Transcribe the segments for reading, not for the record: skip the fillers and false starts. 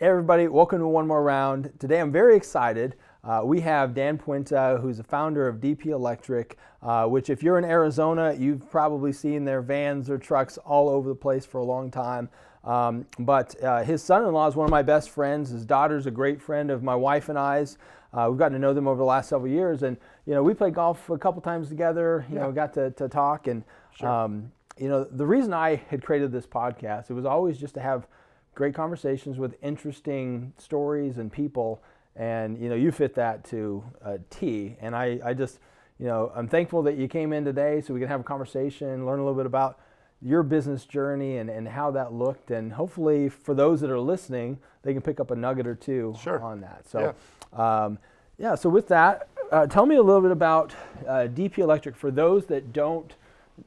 Hey everybody, welcome to one more round. Today I'm very excited. We have Dan Puente, who's the founder of DP Electric, which if you're in Arizona, you've probably seen their vans or trucks all over the place for a long time. But his son-in-law is one of my best friends. His daughter's a great friend of my wife and I's. We've gotten to know them over the last several years, and we played golf a couple times together. Got to talk, and Sure. the reason I had created this podcast, it was always just to have great conversations with interesting stories and people, and you fit that to a T. And I just I'm thankful that you came in today so we can have a conversation, learn a little bit about your business journey and how that looked, and hopefully for those that are listening, they can pick up a nugget or two Sure. on that. So so with that, tell me a little bit about DP Electric for those that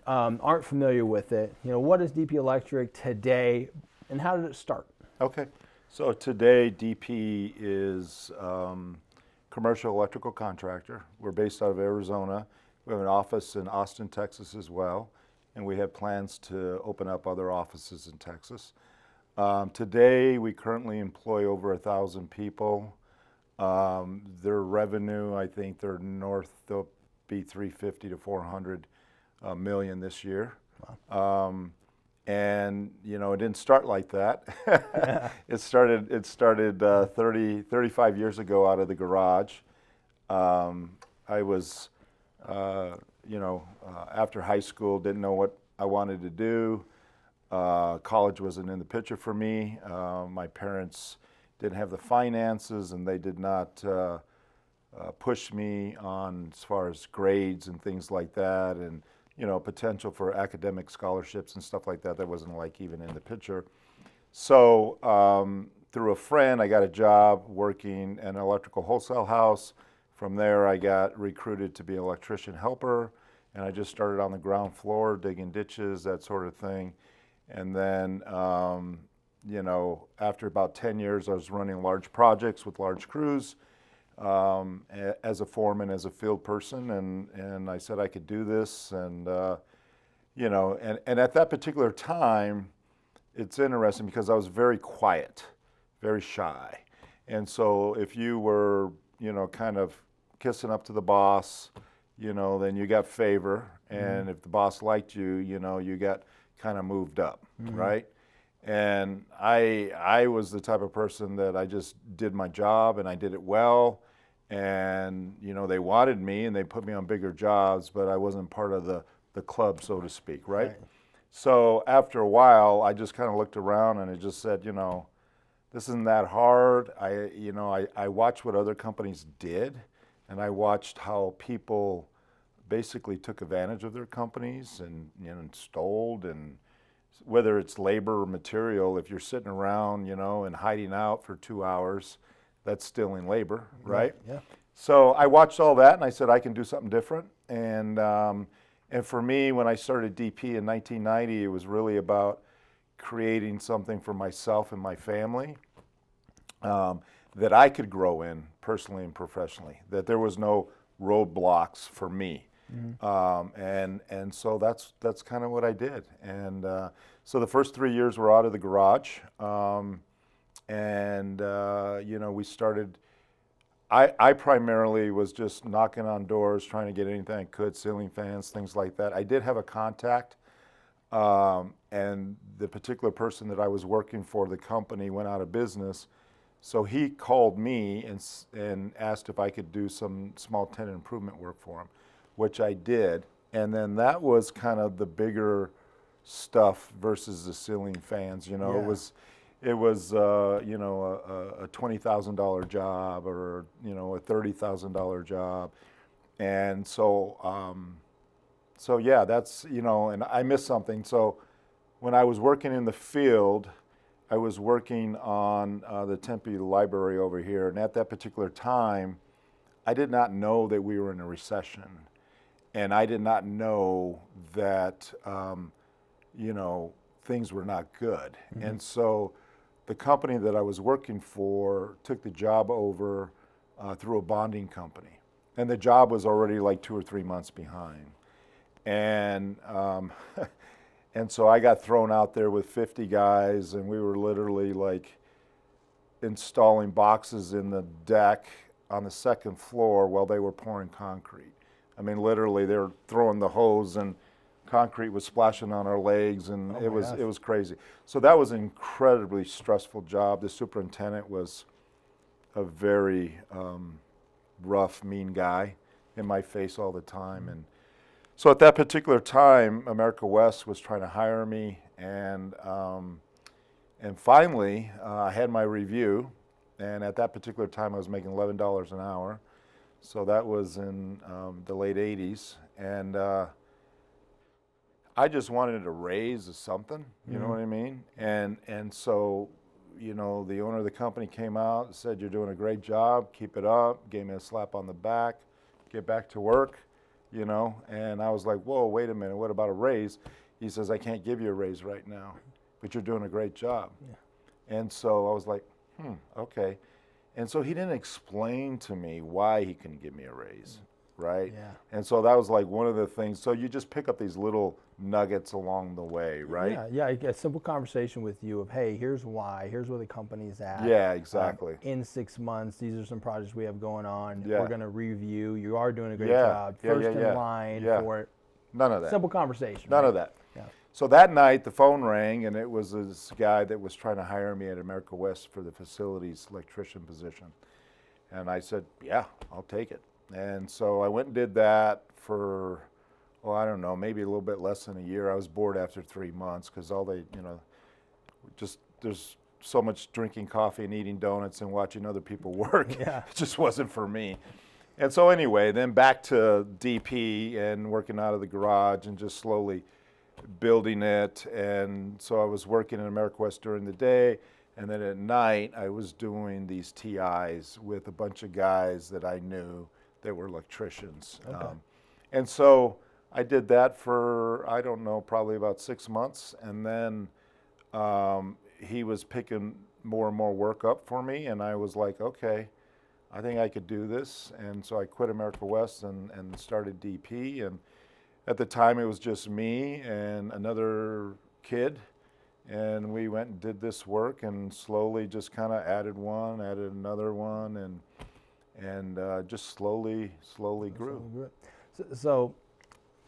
aren't familiar with it. What is DP Electric today, and how did it start? Okay. So today DP is commercial electrical contractor. We're based out of Arizona. We have an office in Austin, Texas as well, and we have plans to open up other offices in Texas. Today we currently employ over 1,000 people. Their revenue, I think they're north, they'll be 350 to 400 million this year. Wow. And it didn't start like that. It started 35 years ago out of the garage. I was, after high school, didn't know what I wanted to do. College wasn't in the picture for me. My parents didn't have the finances, and they did not push me on as far as grades and things like that, and potential for academic scholarships and stuff like that. That wasn't like even in the picture. So through a friend, I got a job working at an electrical wholesale house. From there, I got recruited to be an electrician helper, and I just started on the ground floor, digging ditches, that sort of thing. And then, after about 10 years, I was running large projects with large crews. As a foreman, as a field person, and I said I could do this, and and at that particular time, it's interesting because I was very quiet, very shy, and so if you were kind of kissing up to the boss, then you got favor, and if the boss liked you, you got kind of moved up, right? And I was the type of person that I just did my job and I did it well. And, they wanted me and they put me on bigger jobs, but I wasn't part of the club, so to speak, right? So after a while, I just kind of looked around and I just said, this isn't that hard. I watched what other companies did, and I watched how people basically took advantage of their companies and stole, and whether it's labor or material, if you're sitting around, and hiding out for 2 hours, that's stealing labor, right? Yeah. So I watched all that, and I said I can do something different. And for me, when I started DP in 1990, it was really about creating something for myself and my family that I could grow in personally and professionally. That there was no roadblocks for me. And so that's kind of what I did. And so the first 3 years were out of the garage. We started, I primarily was just knocking on doors, trying to get anything I could, ceiling fans, things like that. I did have a contact, and the particular person that I was working for, the company, went out of business. So he called me and asked if I could do some small tenant improvement work for him, which I did. And then that was kind of the bigger stuff versus the ceiling fans. It was a $20,000 job or a $30,000 job, and so that's and I missed something. So when I was working in the field, I was working on the Tempe Library over here, and at that particular time, I did not know that we were in a recession, and I did not know that things were not good, and so the company that I was working for took the job over through a bonding company. And the job was already like 2 or 3 months behind. And so I got thrown out there with 50 guys, and we were literally like, installing boxes in the deck on the second floor while they were pouring concrete. I mean, literally, they were throwing the hose and concrete was splashing on our legs, and it was crazy. So that was an incredibly stressful job. The superintendent was a very rough, mean guy, in my face all the time. And so at that particular time, America West was trying to hire me, and finally, I had my review, and at that particular time, I was making $11 an hour. So that was in the late 80s, and I just wanted a raise or something, you know what I mean? And so, you know, the owner of the company came out and said, "You're doing a great job, keep it up," gave me a slap on the back, "Get back to work," you know? And I was like, "Whoa, wait a minute, what about a raise?" He says, "I can't give you a raise right now, but you're doing a great job." Yeah. And so I was like, okay. And so he didn't explain to me why he couldn't give me a raise, right? Yeah. And so that was like one of the things. So you just pick up these little nuggets along the way, right? Yeah, a simple conversation with you of, hey, here's why, here's where the company's at. Yeah, exactly. In 6 months, these are some projects we have going on. Yeah. We're going to review. You are doing a great job. First in line for it. None of that. Simple conversation. None of that. Yeah. So that night, the phone rang, and it was this guy that was trying to hire me at America West for the facilities electrician position. And I said, "Yeah, I'll take it." And so I went and did that for, I don't know, maybe a little bit less than a year. I was bored after 3 months because all they, you know, just there's so much drinking coffee and eating donuts and watching other people work. Yeah. It just wasn't for me. And so anyway, then back to DP and working out of the garage and just slowly building it. And so I was working in America West during the day, and then at night I was doing these TIs with a bunch of guys that I knew that were electricians. Okay. And so I did that for, I don't know, probably about 6 months, and then he was picking more and more work up for me, and I was like, okay, I think I could do this. And so I quit America West and started DP, and at the time it was just me and another kid, and we went and did this work and slowly just kind of added another one, and just slowly grew. So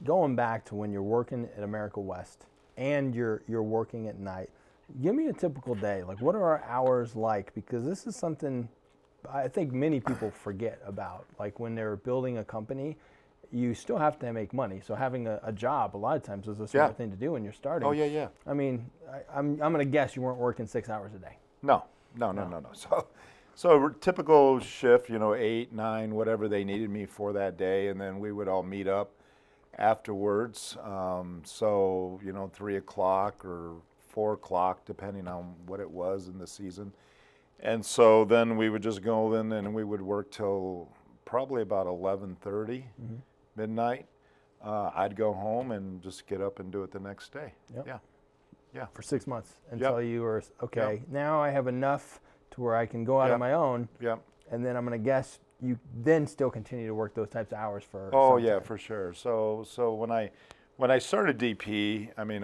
going back to when you're working at America West and you're working at night, give me a typical day. Like, what are our hours like? Because this is something I think many people forget about. Like, when they're building a company, you still have to make money. So having a job a lot of times is a smart thing to do when you're starting. Oh, yeah. I mean, I'm going to guess you weren't working 6 hours a day. No. So typical shift, 8, 9, whatever they needed me for that day, and then we would all meet up afterwards. 3 o'clock or 4 o'clock, depending on what it was in the season. And so then we would just go in and we would work till probably about 11:30, midnight. I'd go home and just get up and do it the next day. Yep. Yeah. For 6 months until you were, okay, now I have enough to where I can go out on my own. Yep. And then I'm going to guess you then still continue to work those types of hours for some time. For sure. So when I started DP, I mean,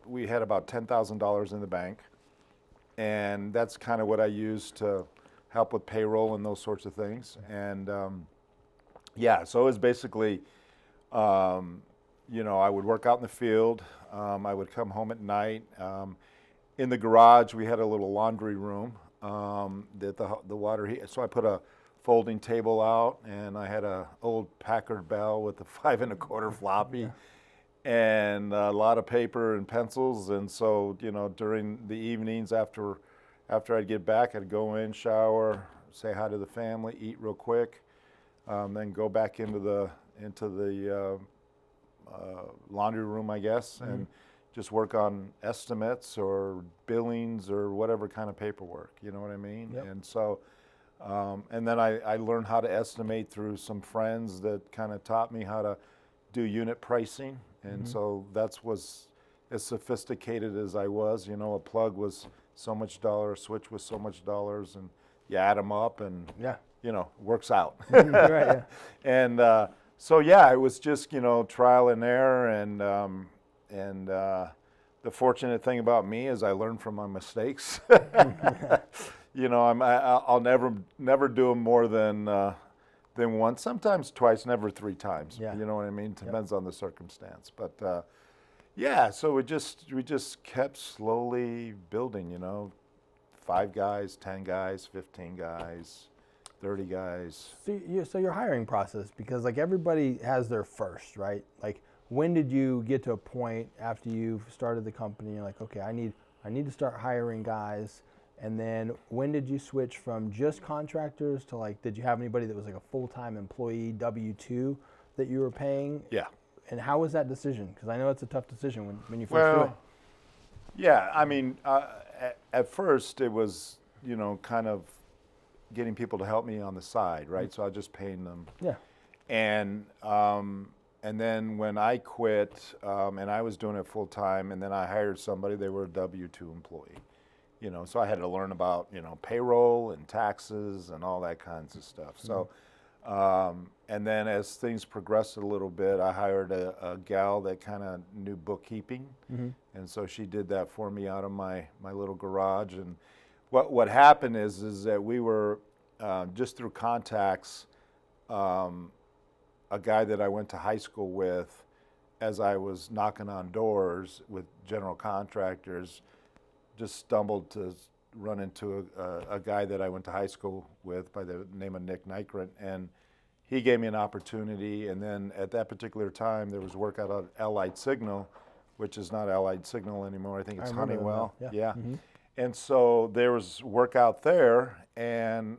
we had about $10,000 in the bank, and that's kind of what I used to help with payroll and those sorts of things. And so it was basically, I would work out in the field. I would come home at night. In the garage, we had a little laundry room that the water heat. So I put a folding table out, and I had a old Packard Bell with a 5 1/4 floppy, and a lot of paper and pencils. And so, during the evenings after I'd get back, I'd go in, shower, say hi to the family, eat real quick, then go back into the laundry room, I guess, and just work on estimates or billings or whatever kind of paperwork, you know what I mean? Yep. And so, and then I learned how to estimate through some friends that kind of taught me how to do unit pricing. And so that was as sophisticated as I was. A plug was so much dollar, a switch was so much dollars, and you add them up and, works out. Right, yeah. And it was just, trial and error. And the fortunate thing about me is I learned from my mistakes. you know, I'll never do them more than once, sometimes twice, never 3 times. Yeah. You know what I mean? Depends on the circumstance. But yeah, so we just kept slowly building. You know, 5 guys, 10 guys, 15 guys, 30 guys. So your hiring process, because like everybody has their first, right? Like when did you get to a point after you've started the company, you're like, okay, I need to start hiring guys? And then when did you switch from just contractors to like, did you have anybody that was like a full-time employee, W-2 that you were paying? Yeah. And how was that decision? Because I know it's a tough decision when you first do it. Yeah, I mean, at first it was, you know, kind of getting people to help me on the side, right? So I was just paying them. Yeah. And then when I quit, and I was doing it full time, and then I hired somebody, they were a W-2 employee. You know, so I had to learn about, you know, payroll and taxes and all that kinds of stuff. So, and then as things progressed a little bit, I hired a gal that kind of knew bookkeeping. And so she did that for me out of my little garage. And what happened is that we were, just through contacts, a guy that I went to high school with, as I was knocking on doors with general contractors, just stumbled to run into a guy that I went to high school with by the name of Nick Nykrent, and he gave me an opportunity. And then at that particular time, there was work out of Allied Signal, which is not Allied Signal anymore. I think it's Honeywell. Yeah. And so there was work out there, and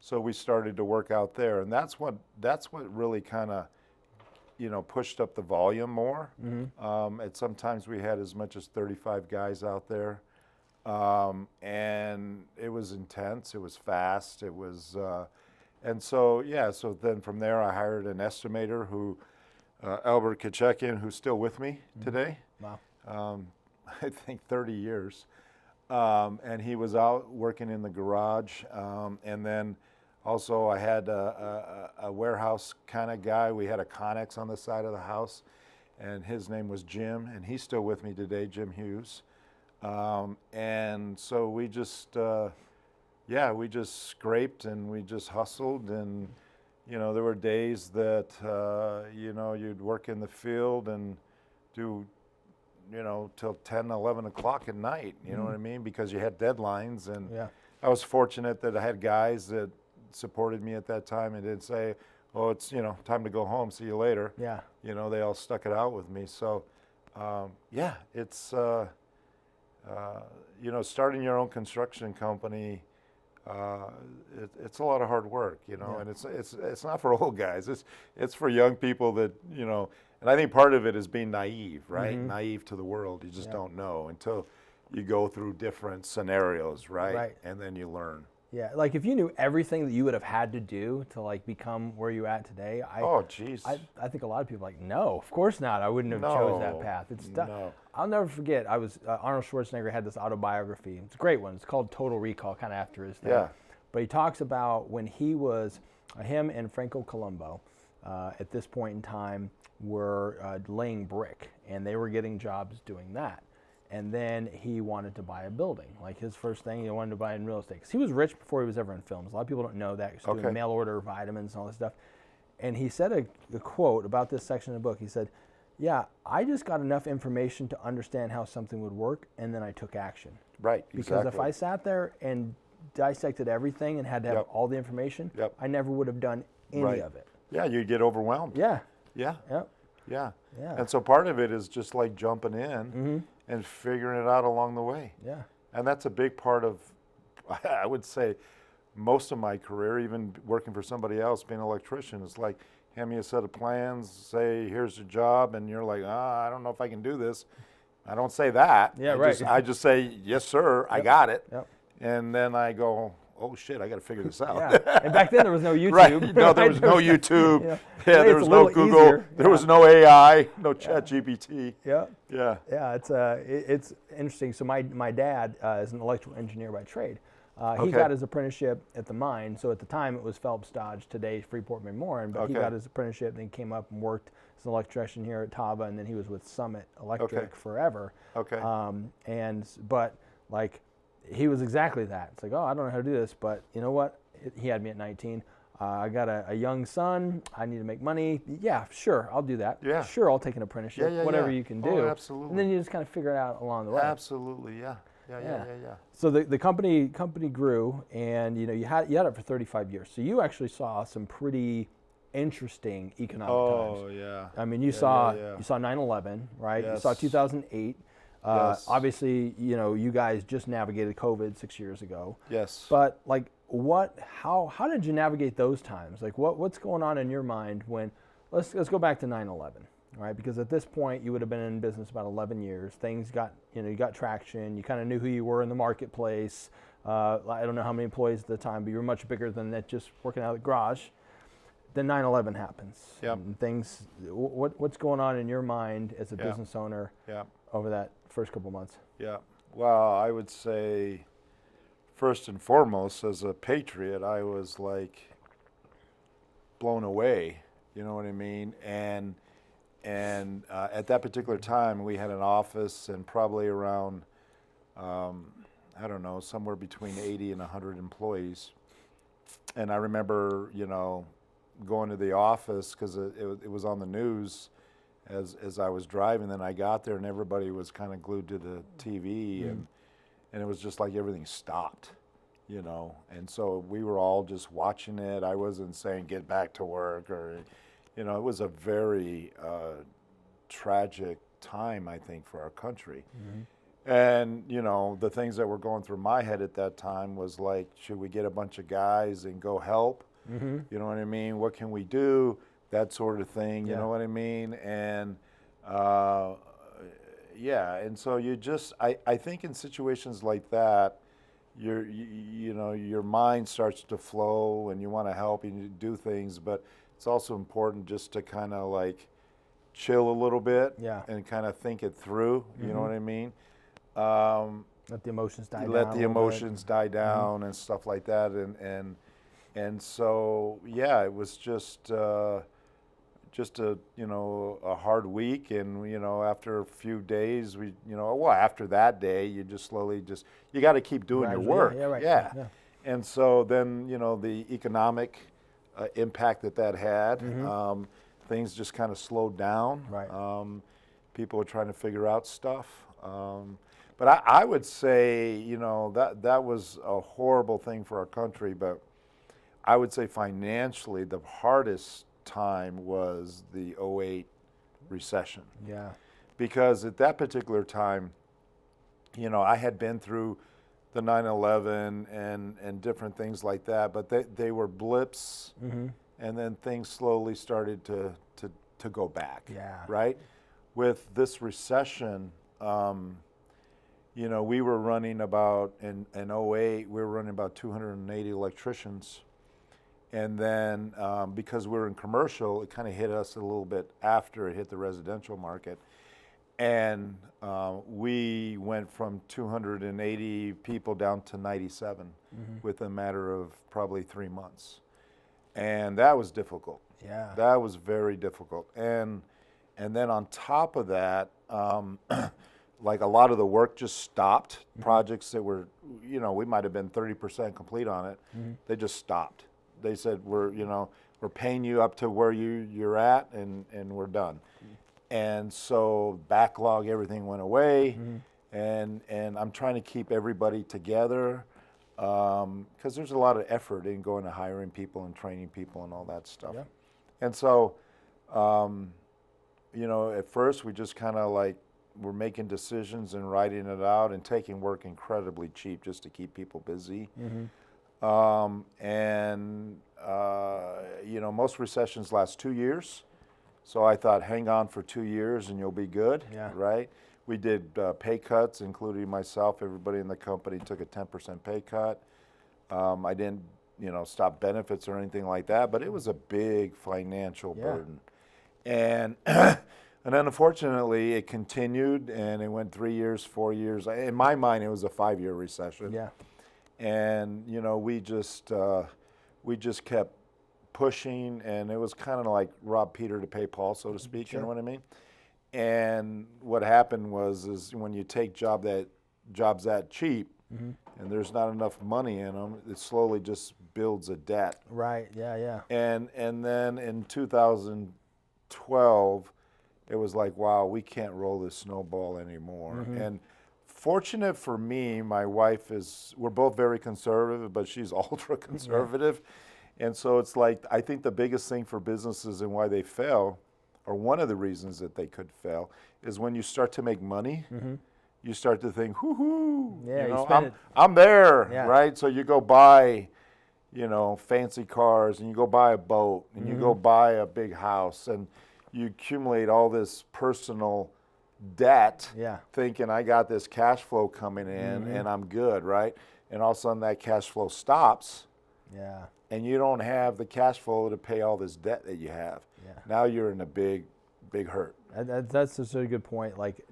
so we started to work out there, and that's what really kind of, you know, pushed up the volume more. And sometimes we had as much as 35 guys out there, and it was intense. It was fast. It was, and so yeah. So then from there, I hired an estimator who, Albert Kachekian, who's still with me today. Wow. I think 30 years, and he was out working in the garage, and then. Also, I had a warehouse kind of guy. We had a Connex on the side of the house, and his name was Jim, and he's still with me today, Jim Hughes. And so we just, we just scraped and we just hustled. And, you know, there were days that, you know, you'd work in the field and do, you know, till 10, 11 o'clock at night, you know what I mean? Because you had deadlines. And I was fortunate that I had guys that supported me at that time and didn't say, oh, it's, you know, time to go home, see you later. Yeah. You know, they all stuck it out with me. So, it's, you know, starting your own construction company, it's a lot of hard work, you know, and it's not for old guys. It's for young people that, you know, and I think part of it is being naive, right? Naive to the world. You just don't know until you go through different scenarios, right? And then you learn. Yeah, like if you knew everything that you would have had to do to like become where you're at today, I think a lot of people are like, no, of course not. I wouldn't have chose that path. It's I'll never forget. I was Arnold Schwarzenegger had this autobiography. It's a great one. It's called Total Recall, kind of after his name. Yeah. But he talks about when he was him and Franco Colombo at this point in time were laying brick, and they were getting jobs doing that. And then he wanted to buy a building. Like his first thing, he wanted to buy in real estate. Because he was rich before he was ever in films. A lot of people don't know that. He was doing mail order vitamins and all this stuff. And he said a quote about this section of the book. He said, yeah, I just got enough information to understand how something would work, and then I took action. Right, Because if I sat there and dissected everything and had to have all the information, I never would have done any of it. Yeah, you'd get overwhelmed. Yeah. Yeah. And so part of it is just like jumping in and figuring it out along the way. Yeah. And that's a big part of, I would say, most of my career, even working for somebody else, being an electrician. It's like, hand me a set of plans, say, here's your job, and you're like, I don't know if I can do this. I don't say that. Yeah, I just say, yes, sir, I got it. And then I go, oh shit, I got to figure this out. And back then there was no YouTube. Right. No, there was no YouTube. There was no Google. Easier. There was no AI, no ChatGPT. It's interesting. So my dad is an electrical engineer by trade. He got his apprenticeship at the mine. So at the time it was Phelps Dodge, today Freeport McMoran. But he got his apprenticeship, then came up and worked as an electrician here at Tava, and then he was with Summit Electric forever. But like, he was exactly that. It's like, oh, I don't know how to do this, but you know what? He had me at 19. I got a young son. I need to make money. Yeah, sure, I'll do that. Yeah. Sure, I'll take an apprenticeship. Whatever you can do. Oh, absolutely. And then you just kind of figure it out along the way. Absolutely, yeah. Yeah. So the company grew, and you had it for 35 years. So you actually saw some pretty interesting economic times. Oh, yeah. I mean, you saw 9/11, right? Yes. You saw 2008. Yes. Obviously, you guys just navigated COVID 6 years ago. Yes. But like, how did you navigate those times? Like, what's going on in your mind when? Let's go back to 9/11, right? Because at this point, you would have been in business about 11 years. Things got, you got traction. You kind of knew who you were in the marketplace. I don't know how many employees at the time, but you were much bigger than that, just working out of the garage. Then 9/11 happens. Yep. And things. What's going on in your mind as a business owner? Yep. Over that first couple months? Yeah. Well, I would say, first and foremost, as a patriot, I was like blown away. You know what I mean? And at that particular time, we had an office and probably around, I don't know, somewhere between 80 and 100 employees. And I remember, going to the office because it was on the news as I was driving. Then I got there and everybody was kind of glued to the TV, and it was just like everything stopped, and so we were all just watching it. I wasn't saying get back to work or, it was a very tragic time, I think, for our country. And, the things that were going through my head at that time was like, should we get a bunch of guys and go help? You know what I mean? What can we do? That sort of thing, you know what I mean? And and so you just, I think in situations like that, your mind starts to flow and you want to help and you do things, but it's also important just to kind of like chill a little bit and kind of think it through, you know what I mean? Let the emotions die down. Let the emotions die down and stuff like that, and so it was just a a hard week, and after a few days after that day you just slowly you got to keep doing your work. And so then the economic impact that had, things just kind of slowed down. People were trying to figure out stuff. But I would say, that was a horrible thing for our country, but I would say financially the hardest time was the '08 recession. Yeah. Because at that particular time, I had been through the 9/11 and different things like that, but they were blips, and then things slowly started to go back. Yeah. Right? With this recession, we were running about, in '08, we were running about 280 electricians. And then because we were in commercial, it kind of hit us a little bit after it hit the residential market. And we went from 280 people down to 97 within a matter of probably 3 months. And that was difficult. Yeah. That was very difficult. And then on top of that, like a lot of the work just stopped. Projects that were, we might have been 30% complete on it. They just stopped. They said, we're paying you up to where you're at, and we're done. And so backlog, everything went away, and I'm trying to keep everybody together because there's a lot of effort in going to hiring people and training people and all that stuff. Yeah. And so, at first we just kind of like were making decisions and writing it out and taking work incredibly cheap just to keep people busy. Most recessions last 2 years. So I thought, hang on for 2 years and you'll be good, right? We did pay cuts, including myself. Everybody in the company took a 10% pay cut. I didn't, stop benefits or anything like that, but it was a big financial burden. And and then unfortunately it continued, and it went 3 years, 4 years. In my mind, it was a 5-year recession. Yeah. And we just kept pushing, and it was kind of like rob Peter to pay Paul, so to speak. You know what I mean? And what happened is when you take jobs that cheap, and there's not enough money in them, it slowly just builds a debt. Right. Yeah. Yeah. And then in 2012, it was like, wow, we can't roll this snowball anymore. And fortunate for me, my wife we're both very conservative, but she's ultra conservative. And so it's like, I think the biggest thing for businesses and why they fail, or one of the reasons that they could fail, is when you start to make money, you start to think, hoo-hoo, Yeah, I'm there, Yeah. right? So you go buy, fancy cars, and you go buy a boat, and you go buy a big house, and you accumulate all this personal debt, Yeah. thinking I got this cash flow coming in and I'm good, right? And all of a sudden that cash flow stops, Yeah. and you don't have the cash flow to pay all this debt that you have. Yeah. Now you're in a big hurt. That's such a good point. Like,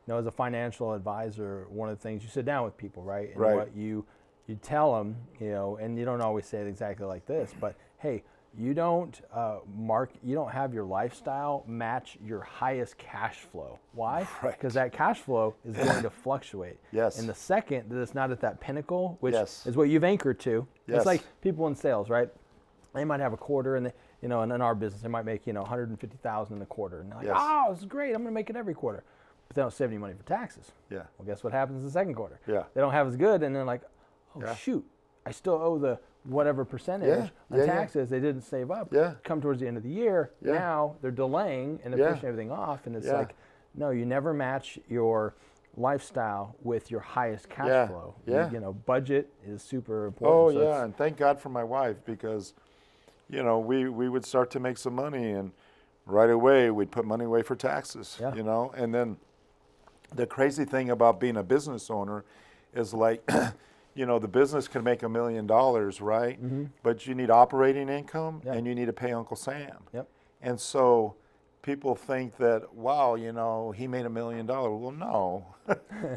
as a financial advisor, one of the things, you sit down with people, right? And Right. what you tell them, and you don't always say it exactly like this, but hey, you don't you don't have your lifestyle match your highest cash flow. Why? Right. Because that cash flow is going to fluctuate. Yes. And the second that it's not at that pinnacle, which Yes. is what you've anchored to, Yes. it's like people in sales, right? They might have a quarter, and and in our business, they might make 150,000 in a quarter, and they're like, Yes. oh, this is great, I'm going to make it every quarter, but they don't save any money for taxes. Yeah. Well, guess what happens in the second quarter? Yeah. They don't have as good, and they're like, oh Yeah. shoot, I still owe the whatever percentage Yeah. on Yeah, yeah. taxes they didn't save up. Yeah. Come towards the end of the year, Yeah. now they're delaying and they're Yeah. pushing everything off, and it's Yeah. like, no, you never match your lifestyle with your highest cash Yeah. flow. Yeah. Budget is super Oh important. So yeah, it's- and thank God for my wife, because we would start to make some money, and right away we'd put money away for taxes. Yeah. And then the crazy thing about being a business owner is like the business can make $1 million, right? But you need operating income, Yeah. and you need to pay Uncle Sam. Yep. And so people think that, wow, he made $1 million. Well, no,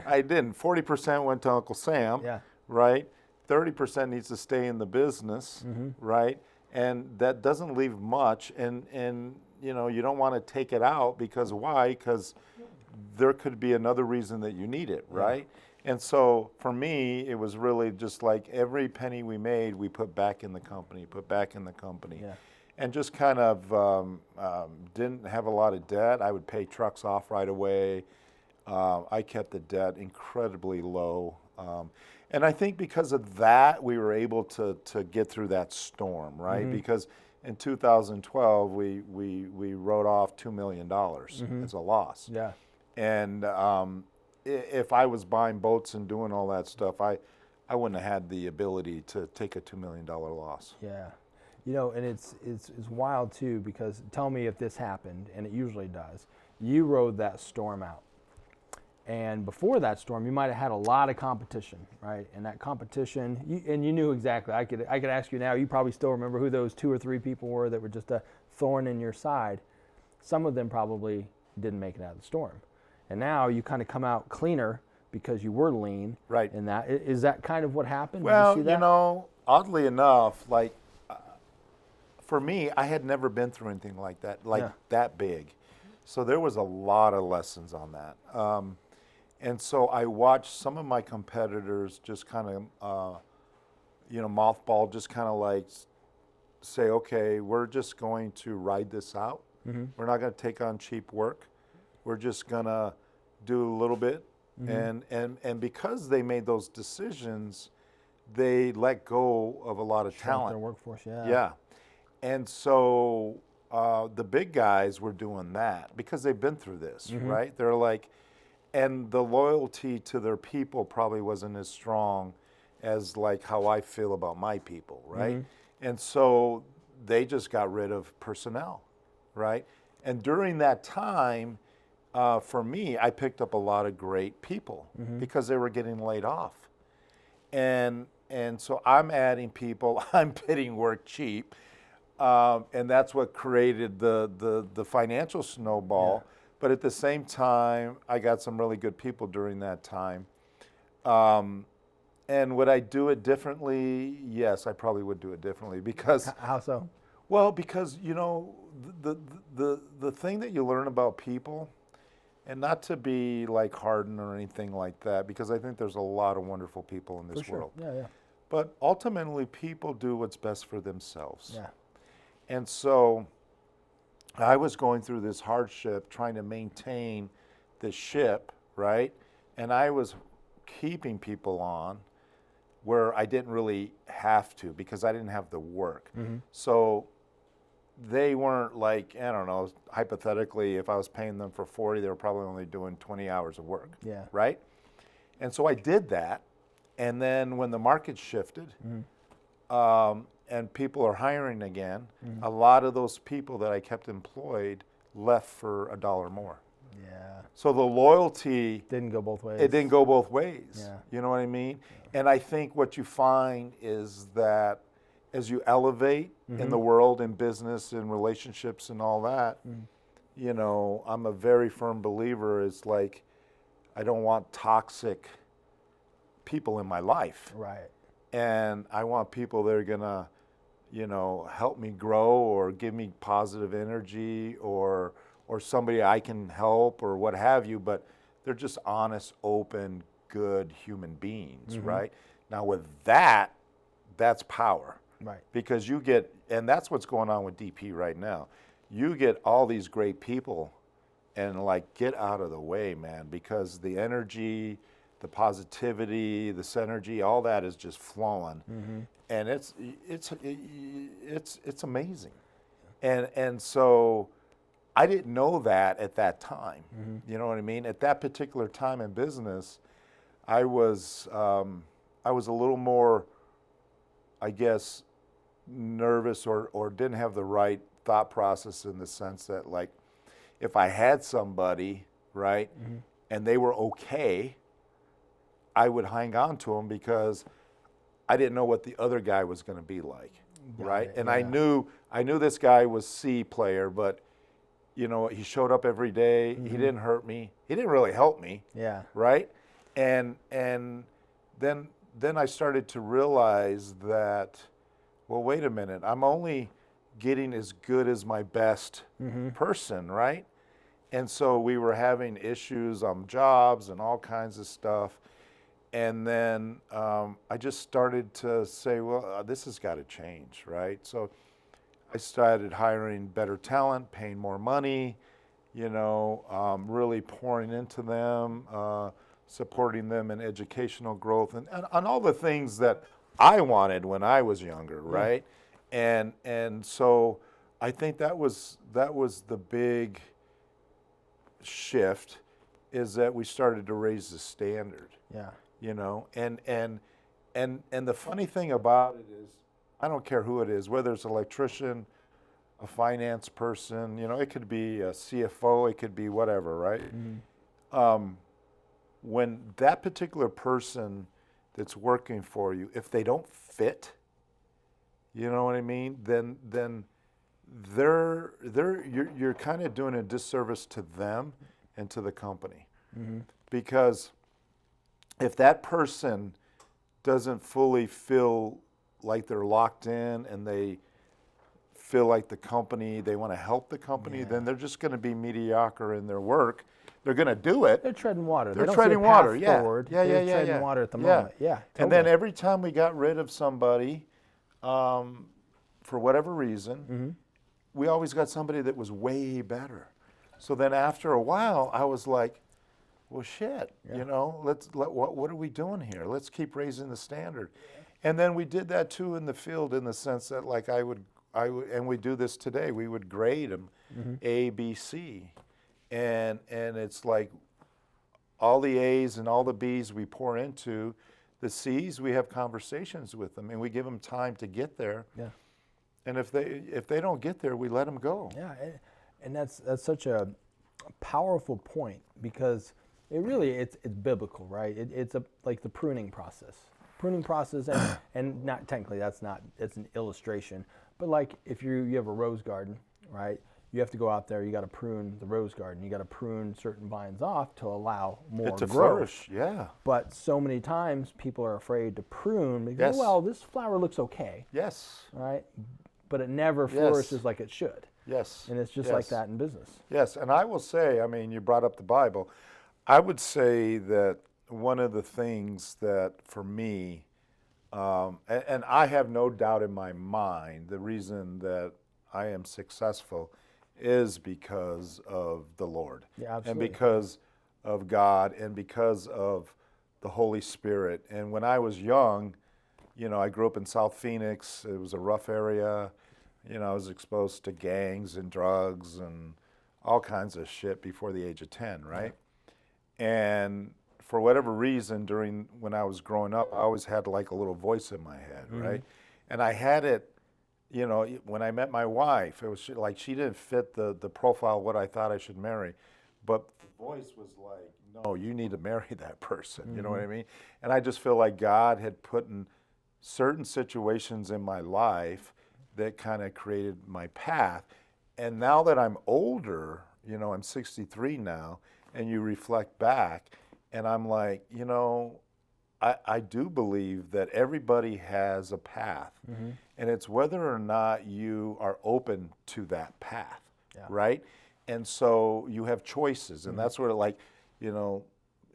I didn't. 40% went to Uncle Sam, Yeah. right? 30% needs to stay in the business, right? And that doesn't leave much. And you don't want to take it out, because why? Because there could be another reason that you need it, right? And so for me, it was really just like every penny we made, we put back in the company, Yeah. and just kind of didn't have a lot of debt. I would pay trucks off right away. I kept the debt incredibly low. And I think because of that, we were able to get through that storm, right? Because in 2012, we wrote off $2 million as a loss. Yeah. And if I was buying boats and doing all that stuff, I wouldn't have had the ability to take a $2 million loss. Yeah. And it's wild too, because tell me if this happened, and it usually does. You rode that storm out. And before that storm, you might have had a lot of competition, right? And that competition, and you knew exactly. I could ask you now, you probably still remember who those 2 or 3 people were that were just a thorn in your side. Some of them probably didn't make it out of the storm. And now you kind of come out cleaner because you were lean. Right. And that, is that kind of what happened? Well, Did you see that? oddly enough, like for me, I had never been through anything like that, that big. So there was a lot of lessons on that. And so I watched some of my competitors just kind of, mothball, just kind of like say, okay, we're just going to ride this out. We're not going to take on cheap work. We're just going to do a little bit. And because they made those decisions, they let go of a lot of talent. Their workforce, yeah. Yeah. And so the big guys were doing that because they've been through this, right? They're like, and the loyalty to their people probably wasn't as strong as like how I feel about my people, right? And so they just got rid of personnel, right? And during that time, for me, I picked up a lot of great people because they were getting laid off. And so I'm adding people, I'm bidding work cheap. And that's what created the financial snowball. Yeah. But at the same time, I got some really good people during that time. And would I do it differently? Yes, I probably would do it differently because. How so? Well, because the thing that you learn about people And not to be like hardened or anything like that, because I think there's a lot of wonderful people in this For sure. world. Yeah, yeah. But ultimately, people do what's best for themselves. Yeah. And so I was going through this hardship trying to maintain the ship, right? And I was keeping people on where I didn't really have to because I didn't have the work. So they weren't like, I don't know, hypothetically, if I was paying them for 40, they were probably only doing 20 hours of work, Yeah. right? And so I did that. And then when the market shifted, and people are hiring again, a lot of those people that I kept employed left for $1 more. Yeah. So the loyalty, Didn't go both ways. it didn't go both ways. Yeah. You know what I mean? And I think what you find is that as you elevate in the world, in business, in relationships and all that, you know, I'm a very firm believer is like, I don't want toxic people in my life. Right. And I want people that are gonna, you know, help me grow or give me positive energy or somebody I can help or what have you, but they're just honest, open, good human beings, right? Now with that, that's power. Right. Because you get, and that's what's going on with DP right now. You get all these great people and like get out of the way, man, because the energy, the positivity, the synergy, all that is just flowing. And it's amazing. And so I didn't know that at that time. You know what I mean? At that particular time in business, I was a little more, I guess, nervous or didn't have the right thought process in the sense that like, if I had somebody, right, and they were okay, I would hang on to them because I didn't know what the other guy was going to be like, right? And I knew this guy was C player, but you know, he showed up every day. He didn't hurt me. He didn't really help me. Yeah. Right? And then I started to realize that, well, wait a minute. I'm only getting as good as my best person, right? And so we were having issues on jobs and all kinds of stuff. And then I just started to say, well, this has got to change, right? So I started hiring better talent, paying more money, you know, really pouring into them, supporting them in educational growth and all the things that I wanted when I was younger, right? And so I think that was the big shift, is that we started to raise the standard. Yeah. You know, and the funny thing about it is, I don't care who it is, whether it's an electrician, a finance person, you know, it could be a CFO, it could be whatever, right? When that particular person that's working for you, if they don't fit, you know what I mean, then you're kind of doing a disservice to them and to the company. Because if that person doesn't fully feel like they're locked in and they feel like the company, they want to help the company, then they're just going to be mediocre in their work. They're going to do it. They're treading water. They're They don't treading see a path water, yeah. forward. Yeah, They're yeah, treading yeah. water at the Yeah. moment. Yeah. And then every time we got rid of somebody, for whatever reason, we always got somebody that was way better. So then after a while, I was like, well, shit, you know, what are we doing here? Let's keep raising the standard. And then we did that too in the field, in the sense that like I would, and we do this today, we would grade them A, B, C. And it's like all the A's and all the B's we pour into, the C's, we have conversations with them and we give them time to get there. Yeah. And if they don't get there, we let them go. Yeah, and that's such a powerful point, because it's biblical, right? It's like the pruning process, and not technically it's an illustration, but like if you have a rose garden, right? You have to go out there, you got to prune the rose garden, you got to prune certain vines off to allow more to growth. flourish, yeah. But so many times people are afraid to prune because, well, this flower looks okay, Yes. right? But it never flourishes like it should. Yes. And it's just Yes. like that in business. Yes, and I will say, I mean, you brought up the Bible. I would say that one of the things that for me, and I have no doubt in my mind, the reason that I am successful is because of the Lord. Yeah, absolutely. And because of God and because of the Holy Spirit. And when I was young, you know, I grew up in South Phoenix. It was a rough area. You know, I was exposed to gangs and drugs and all kinds of shit before the age of 10, right? And for whatever reason, when I was growing up, I always had like a little voice in my head, right? And I had it, you know, when I met my wife, it was like she didn't fit the profile of what I thought I should marry. But the voice was like, no, you need to marry that person, you know what I mean? And I just feel like God had put in certain situations in my life that kind of created my path. And now that I'm older, you know, I'm 63 now, and you reflect back, and I'm like, you know, I do believe that everybody has a path, and it's whether or not you are open to that path, right? And so you have choices, and that's where, like, you know,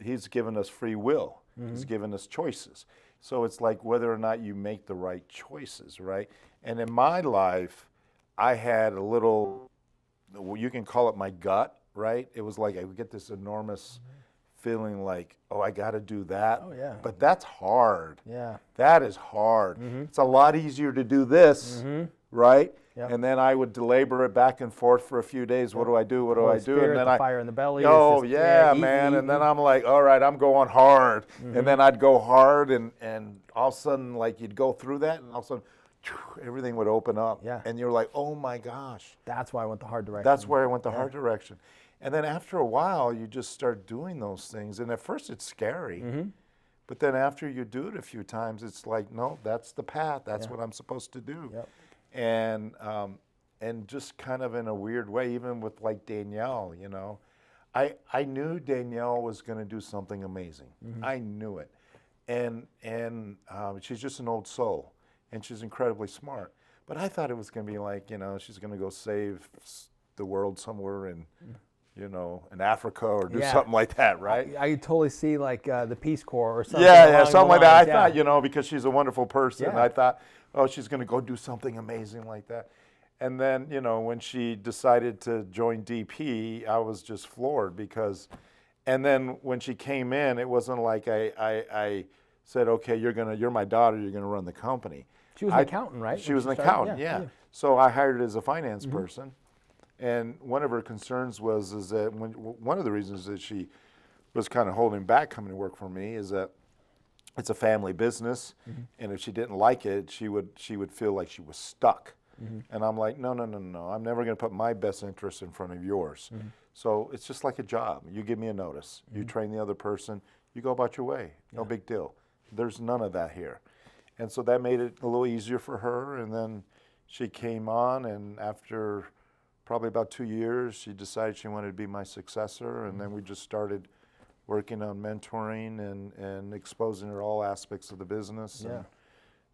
He's given us free will. He's given us choices. So it's like whether or not you make the right choices, right? And in my life, I had a little, you can call it my gut, right? It was like I would get this enormous feeling like, oh, I got to do that. Oh, yeah. But that's hard. Yeah. That is hard. It's a lot easier to do this, right? Yep. And then I would labor it back and forth for a few days. What do I do? What do I do? Spirit, And then the fire in the belly. oh, it's just, yeah, eat, man. eat, And then eat. I'm like, all right, I'm going hard. And then I'd go hard, and all of a sudden, like, you'd go through that, and all of a sudden, everything would open up. Yeah. And you're like, oh, my gosh. That's why I went the hard direction. That's where I went the hard direction. And then after a while, you just start doing those things. And at first, it's scary. But then after you do it a few times, it's like, no, that's the path. That's what I'm supposed to do. Yep. And just kind of in a weird way, even with like Danielle, you know, I knew Danielle was going to do something amazing. I knew it. And she's just an old soul, and she's incredibly smart. But I thought it was going to be like, you know, she's going to go save the world somewhere in, you know, in Africa or do something like that, right? I could totally see like the Peace Corps or something. Yeah, along something the like that. I lines, thought, you know, because she's a wonderful person, Yeah. I thought, oh, she's going to go do something amazing like that. And then, you know, when she decided to join DP, I was just floored because, and then when she came in, it wasn't like I said, okay, you're my daughter, you're going to run the company. She was an accountant, right? She when was an started? accountant, yeah. So I hired her as a finance person. And one of her concerns is that one of the reasons that she was kind of holding back coming to work for me is that it's a family business, and if she didn't like it, she would feel like she was stuck. And I'm like, no. I'm never going to put my best interest in front of yours. So it's just like a job. You give me a notice. You train the other person. You go about your way. No big deal. There's none of that here. And so that made it a little easier for her. And then she came on, and after probably about 2 years, she decided she wanted to be my successor. And then we just started working on mentoring and exposing her all aspects of the business. And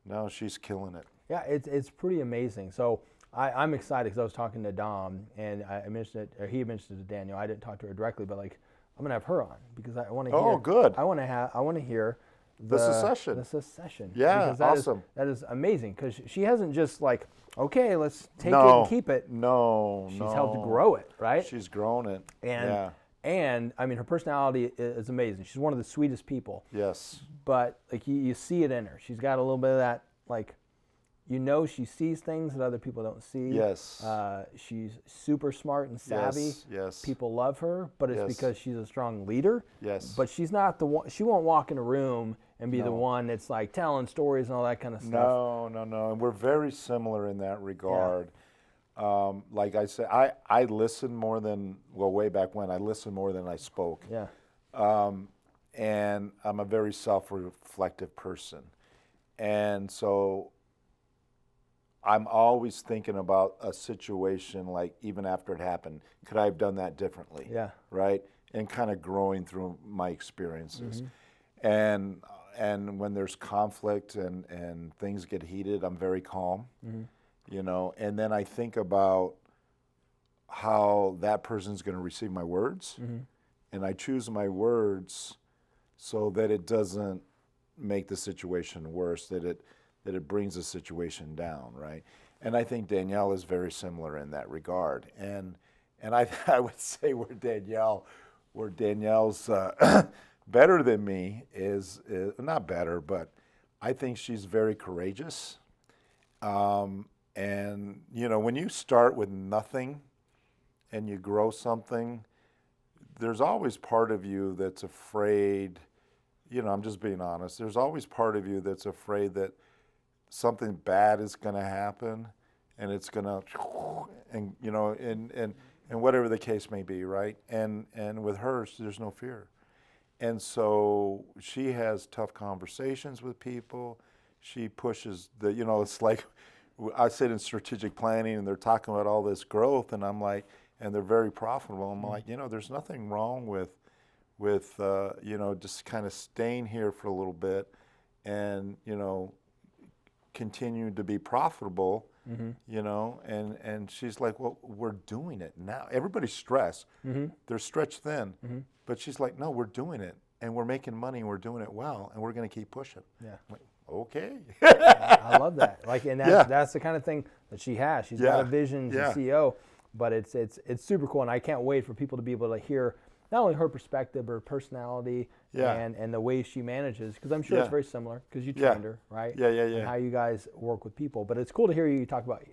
now she's killing it. Yeah, it's pretty amazing. So I'm excited because I was talking to Dom, and I mentioned it, or he mentioned it to Daniel. I didn't talk to her directly, but like I'm gonna have her on because I want to hear. Oh, good. I want to hear The secession. The secession. Yeah, because that awesome. That is amazing because she hasn't just like, okay, let's take it No, and keep it. No, She's helped grow it, right? She's grown it. And I mean, her personality is amazing. She's one of the sweetest people. Yes. But like you see it in her. She's got a little bit of that, like, you know, she sees things that other people don't see. Yes. She's super smart and savvy. Yes. People love her, but it's because she's a strong leader. Yes. But she's not the one. She won't walk in a room and be the one that's like telling stories and all that kind of stuff. No. And we're very similar in that regard. Like I said, I listen more than, well, way back when, I listened more than I spoke. Yeah. And I'm a very self-reflective person. And so I'm always thinking about a situation, like even after it happened, could I have done that differently? Yeah. Right? And kind of growing through my experiences. And when there's conflict and things get heated, I'm very calm, you know. And then I think about how that person's going to receive my words, and I choose my words so that it doesn't make the situation worse, that it brings the situation down, right? And I think Danielle is very similar in that regard. And I would say where Danielle's better than me is not better, but I think she's very courageous. And when you start with nothing and you grow something, there's always part of you that's afraid. I'm just being honest. There's always part of you that's afraid that something bad is going to happen, and it's going to, and whatever the case may be, right? And with her, there's no fear, and so she has tough conversations with people. She pushes it's like I sit in strategic planning, and they're talking about all this growth, and I'm like, and they're very profitable. I'm like, there's nothing wrong with just kind of staying here for a little bit and, continue to be profitable, and she's like, well, we're doing it now. Everybody's stressed. They're stretched thin. But she's like, no, we're doing it, and we're making money, and we're doing it well, and we're going to keep pushing. Yeah. I'm like, okay. I love that. And that's the kind of thing that she has. She's got a vision, she's a CEO, but it's super cool, and I can't wait for people to be able to hear not only her perspective, but her personality, and the way she manages, because I'm sure it's very similar, because you trained her, right? And how you guys work with people. But it's cool to hear you talk about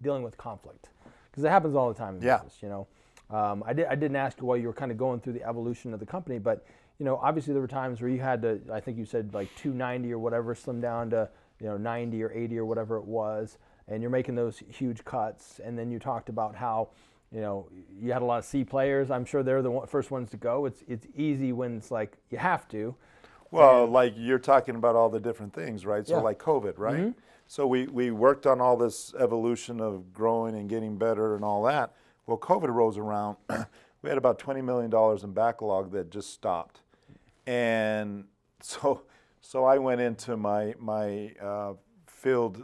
dealing with conflict, because it happens all the time in business, I didn't ask you while you were kind of going through the evolution of the company, but obviously there were times where you had to, I think you said like 290 or whatever, slim down to 90 or 80 or whatever it was, and you're making those huge cuts. And then you talked about how you had a lot of C players. I'm sure they're the first ones to go. It's easy when it's like you have to. Well, like you're talking about all the different things, right? So like COVID, right? So we worked on all this evolution of growing and getting better and all that. Well, COVID rolls around. We had about $20 million in backlog that just stopped. And so I went into my field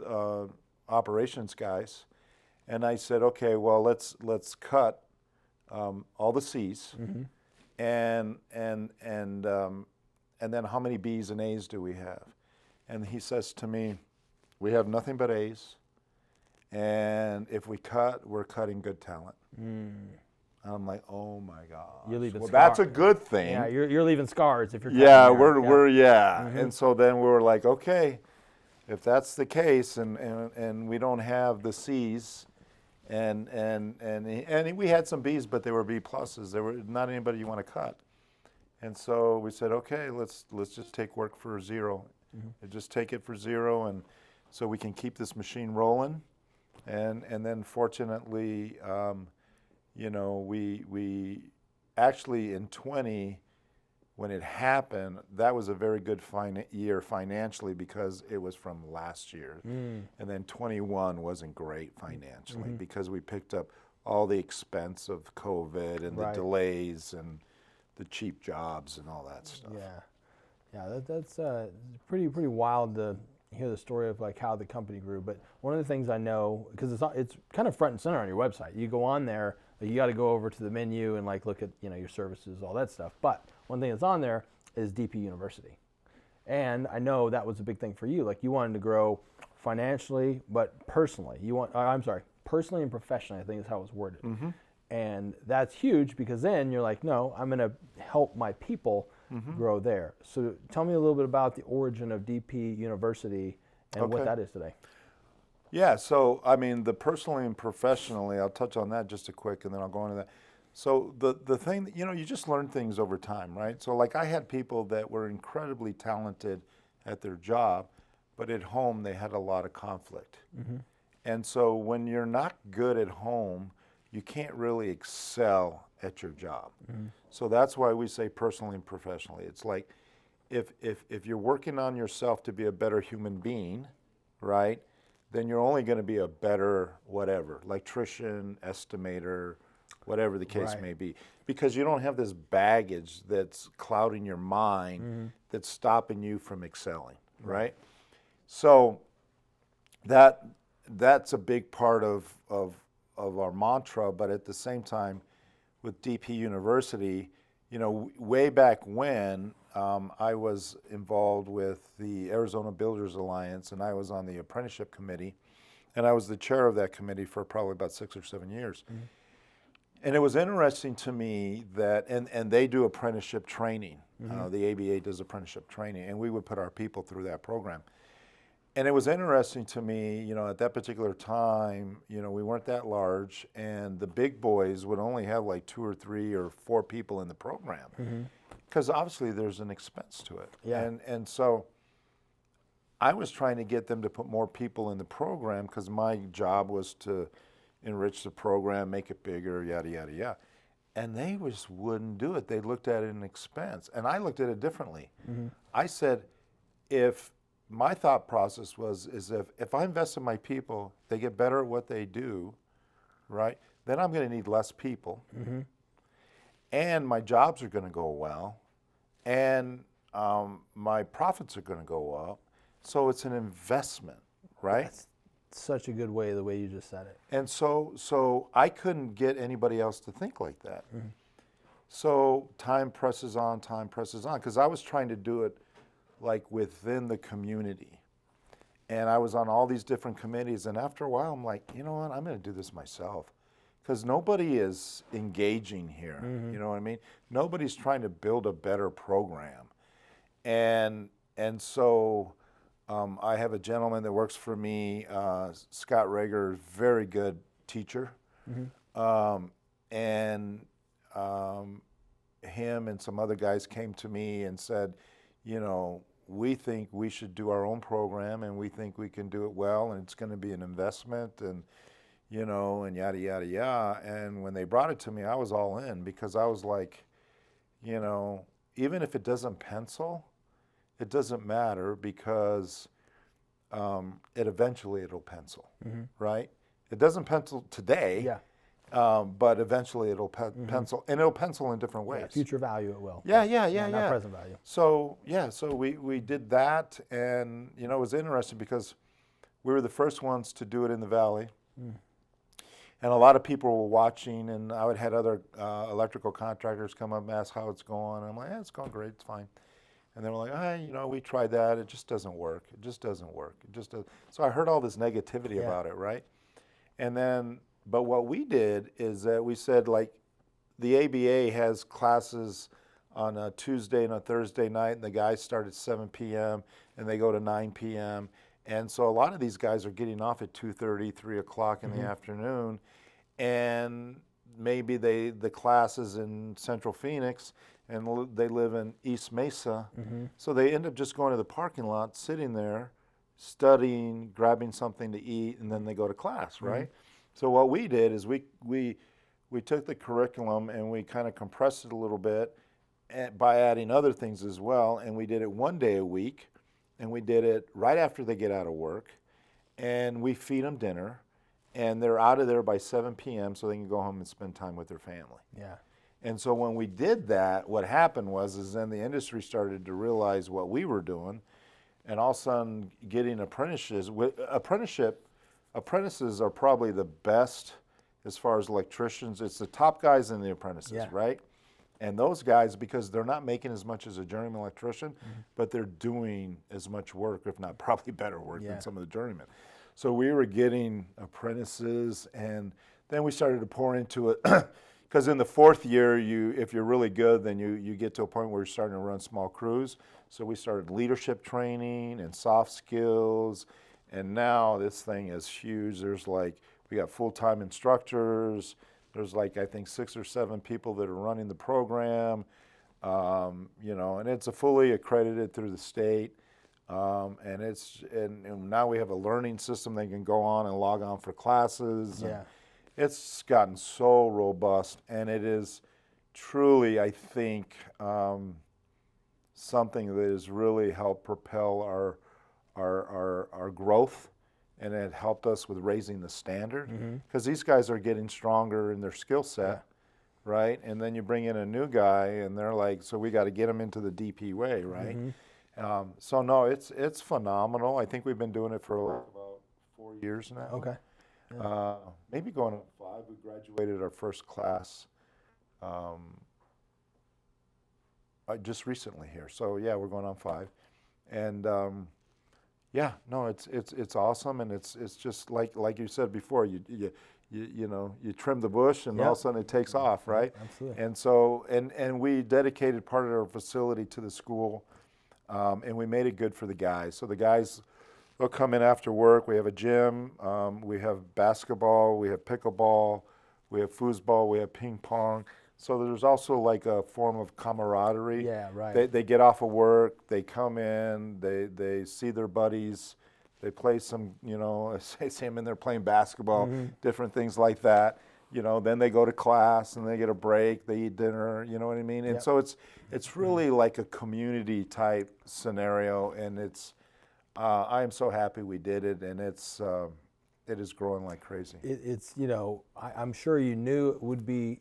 operations guys, and I said, okay, well, let's cut all the C's, and then how many B's and A's do we have? And he says to me, we have nothing but A's, and if we cut, we're cutting good talent. I'm like, oh my God. You're leaving well, scars. That's a good thing. Yeah, you're leaving scars if you're cutting there. And so then we were like, okay, if that's the case, and we don't have the C's, and we had some B's, but they were B pluses. They were not anybody you want to cut. And so we said, okay, let's just take work for zero. Just take it for zero, and so we can keep this machine rolling. And then fortunately, we actually in 20, when it happened, that was a very good year financially, because it was from last year. And then 21 wasn't great financially, because we picked up all the expense of COVID and the delays and the cheap jobs and all that stuff. That's pretty wild to hear the story of like how the company grew. But one of the things I know, because it's kind of front and center on your website. You go on there, you got to go over to the menu and like look at your services, all that stuff. But one thing that's on there is DP University, and I know that was a big thing for you. Like you wanted to grow financially, but personally. Personally and professionally, I think is how it was worded. And that's huge, because then you're like, no, I'm going to help my people grow there. So tell me a little bit about the origin of DP University and what that is today. Yeah, so I mean, the personally and professionally, I'll touch on that just a quick, and then I'll go into that. So the thing that, you just learn things over time, right? So like I had people that were incredibly talented at their job, but at home they had a lot of conflict. And so when you're not good at home, you can't really excel at your job. So that's why we say personally and professionally. It's like if you're working on yourself to be a better human being, right, then you're only going to be a better whatever, electrician, estimator, whatever the case may be, because you don't have this baggage that's clouding your mind that's stopping you from excelling, right? So that's a big part of our mantra, but at the same time, with DP University, you know, way back when I was involved with the Arizona Builders Alliance, and I was on the apprenticeship committee, and I was the chair of that committee for probably about 6 or 7 years. Mm-hmm. And it was interesting to me that, and they do apprenticeship training. Mm-hmm. The ABA does apprenticeship training, and we would put our people through that program. And it was interesting to me, you know, at that particular time, you know, we weren't that large, and the big boys would only have like 2 or 3 or 4 people in the program, because obviously there's an expense to it. Yeah. And so I was trying to get them to put more people in the program, because my job was to enrich the program, make it bigger, yada, yada, yada. And they just wouldn't do it. They looked at it as an expense. And I looked at it differently. Mm-hmm. I said, my thought process is if I invest in my people, they get better at what they do, right? Then I'm going to need less people. Mm-hmm. And my jobs are going to go well. And my profits are going to go up. So it's an investment, right? That's such a good way, the way you just said it. And so I couldn't get anybody else to think like that. Mm-hmm. So time presses on, because I was trying to do it like within the community. And I was on all these different committees, and after a while I'm like, you know what, I'm going to do this myself, because nobody is engaging here. Mm-hmm. You know what I mean? Nobody's trying to build a better program. And so I have a gentleman that works for me, Scott Rager, very good teacher. Mm-hmm. Him and some other guys came to me and said, you know, we think we should do our own program, and we think we can do it well, and it's going to be an investment, and, you know, and yada, yada, yada. And when they brought it to me, I was all in, because I was like, you know, even if it doesn't pencil, it doesn't matter, because eventually it'll pencil, mm-hmm. right? It doesn't pencil today. Yeah. But eventually it'll pencil, and it'll pencil in different ways. Yeah, future value it will. Yeah. Not present value. So we did that, and you know, it was interesting because we were the first ones to do it in the Valley, and a lot of people were watching, and I would had other electrical contractors come up and ask how it's going, and I'm like, it's going great, it's fine. And they were like, you know, we tried that, it just doesn't work. It just doesn't work. It just does. So I heard all this negativity about it, right? And then, but what we did is that we said, like, the ABA has classes on a Tuesday and a Thursday night, and the guys start at 7 p.m. and they go to 9 p.m. And so a lot of these guys are getting off at 2:30, 3 o'clock in the afternoon, and maybe the class is in Central Phoenix, and they live in East Mesa, so they end up just going to the parking lot, sitting there, studying, grabbing something to eat, and then they go to class, right? So what we did is we took the curriculum and we kind of compressed it a little bit by adding other things as well, and we did it 1 day a week, and we did it right after they get out of work, and we feed them dinner, and they're out of there by 7 p.m. so they can go home and spend time with their family. Yeah. And so when we did that, what happened was then the industry started to realize what we were doing, and all of a sudden getting apprentices. Apprentices are probably the best as far as electricians. It's the top guys in the apprentices, right? And those guys, because they're not making as much as a journeyman electrician, but they're doing as much work, if not probably better work than some of the journeymen. So we were getting apprentices, and then we started to pour into it. Because in the 4th year, if you're really good, then you get to a point where you're starting to run small crews. So we started leadership training and soft skills, and now this thing is huge. There's like, we got full-time instructors. There's like, I think 6 or 7 people that are running the program, you know, and it's a fully accredited through the state. And now we have a learning system they can go on and log on for classes. Yeah. It's gotten so robust, and it is truly, I think, something that has really helped propel our growth, and it helped us with raising the standard, because these guys are getting stronger in their skill set, right? And then you bring in a new guy, and they're like, so we got to get them into the DP way, right? So no, it's phenomenal. I think we've been doing it for about 4 years now. Okay. maybe going on 5. We graduated our first class just recently here. So yeah, we're going on 5, and yeah, no, it's awesome, and it's just like you said before, you trim the bush, and all of a sudden it takes off, right? Absolutely. And so and we dedicated part of our facility to the school, and we made it good for the guys. So the guys, they'll come in after work. We have a gym. We have basketball. We have pickleball. We have foosball. We have ping pong. So there's also like a form of camaraderie. Yeah, right. They get off of work. They come in. They see their buddies. They play some, say them in there playing basketball, different things like that. Then they go to class and they get a break. They eat dinner. You know what I mean? And so it's really like a community type scenario, and it's. I am so happy we did it, and it is growing like crazy. I'm sure you knew it would be,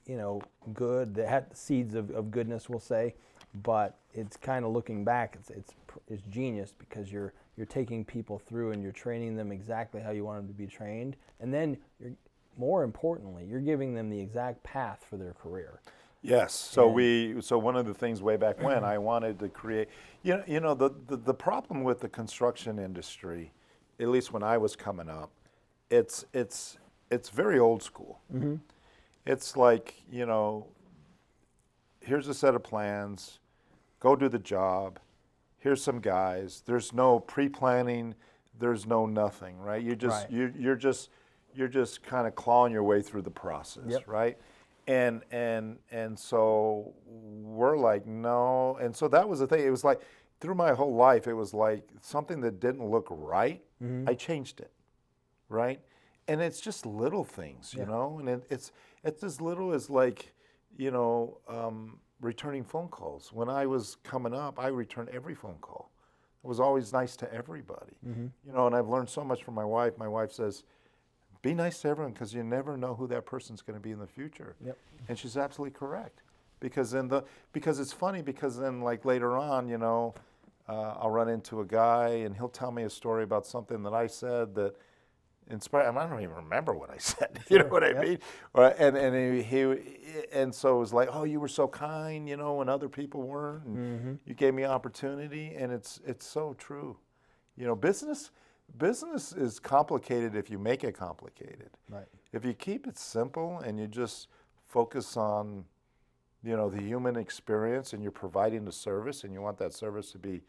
good. They had the seeds of goodness, we'll say, but it's kind of looking back, it's genius, because you're taking people through and you're training them exactly how you want them to be trained, and then more importantly, you're giving them the exact path for their career. Yes. So one of the things way back when I wanted to create, the problem with the construction industry, at least when I was coming up, it's very old school. Mm-hmm. It's like, here's a set of plans, go do the job. Here's some guys. There's no pre-planning. There's no nothing, right? You're just kind of clawing your way through the process, right? And so we're like, no. And so that was the thing. It was like through my whole life, it was like something that didn't look right. I changed it, right? And it's just little things, and it's as little as like, returning phone calls. When I was coming up, I returned every phone call. It was always nice to everybody, and I've learned so much from my wife. My wife says, be nice to everyone, because you never know who that person's going to be in the future. Yep. And she's absolutely correct. Because it's funny, because then like later on, I'll run into a guy and he'll tell me a story about something that I said that inspired. I don't even remember what I said. You know what I mean? And so it was like, oh, you were so kind, when other people weren't, and you gave me opportunity, and it's so true. Business is complicated if you make it complicated. Right. If you keep it simple and you just focus on, the human experience, and you're providing the service, and you want that service to be,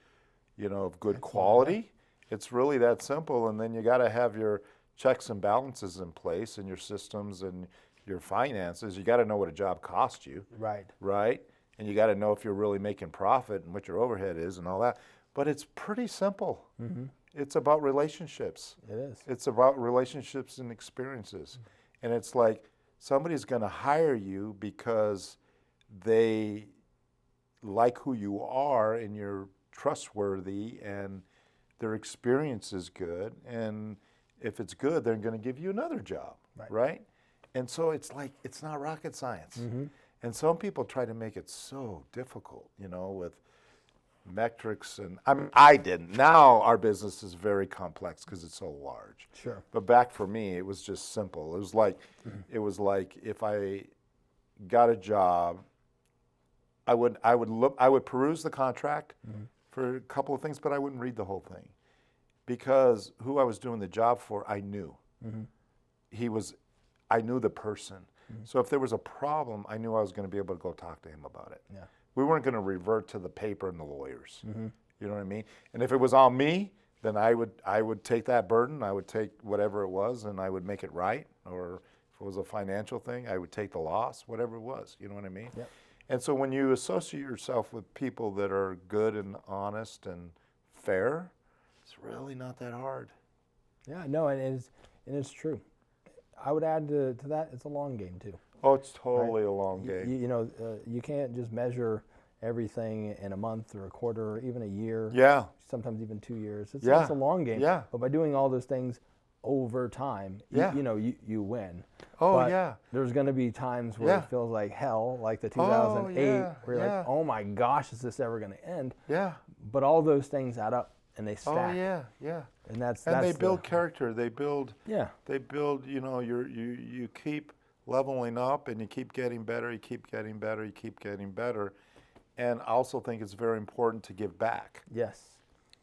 of good quality, it's really that simple. And then you got to have your checks and balances in place, and your systems and your finances. You got to know what a job costs you. Right. Right. And you got to know if you're really making profit and what your overhead is and all that. But it's pretty simple. Mm-hmm. It's about relationships. It is. It's about relationships and experiences. And it's like somebody's going to hire you because they like who you are, and you're trustworthy, and their experience is good. And if it's good, they're going to give you another job, right? And so it's like, it's not rocket science. Mm-hmm. And some people try to make it so difficult, with metrics, and I didn't. Now our business is very complex because it's so large. Sure. But back for me, it was just simple. It was like if I got a job, I would peruse the contract for a couple of things, but I wouldn't read the whole thing, because who I was doing the job for, I knew. I knew the person. So if there was a problem, I knew I was going to be able to go talk to him about it. Yeah. We weren't going to revert to the paper and the lawyers. You know what I mean? And if it was on me, then I would take that burden. I would take whatever it was, and I would make it right. Or if it was a financial thing, I would take the loss, whatever it was. You know what I mean? Yep. And so when you associate yourself with people that are good and honest and fair, it's really not that hard. Yeah, no, and it's true. I would add to that, it's a long game too. Oh, it's totally a long game. You can't just measure everything in a month or a quarter or even a year. Yeah. Sometimes even 2 years. It's a long game. Yeah. But by doing all those things over time, you win. Oh, but there's going to be times where it feels like hell, like the 2008, where you're like, oh my gosh, is this ever going to end? Yeah. But all those things add up. and they stack. Oh yeah, yeah. And that's they build character. They build. Yeah. They build. You know, you keep leveling up, and you keep getting better. You keep getting better. You keep getting better. And I also think it's very important to give back. Yes.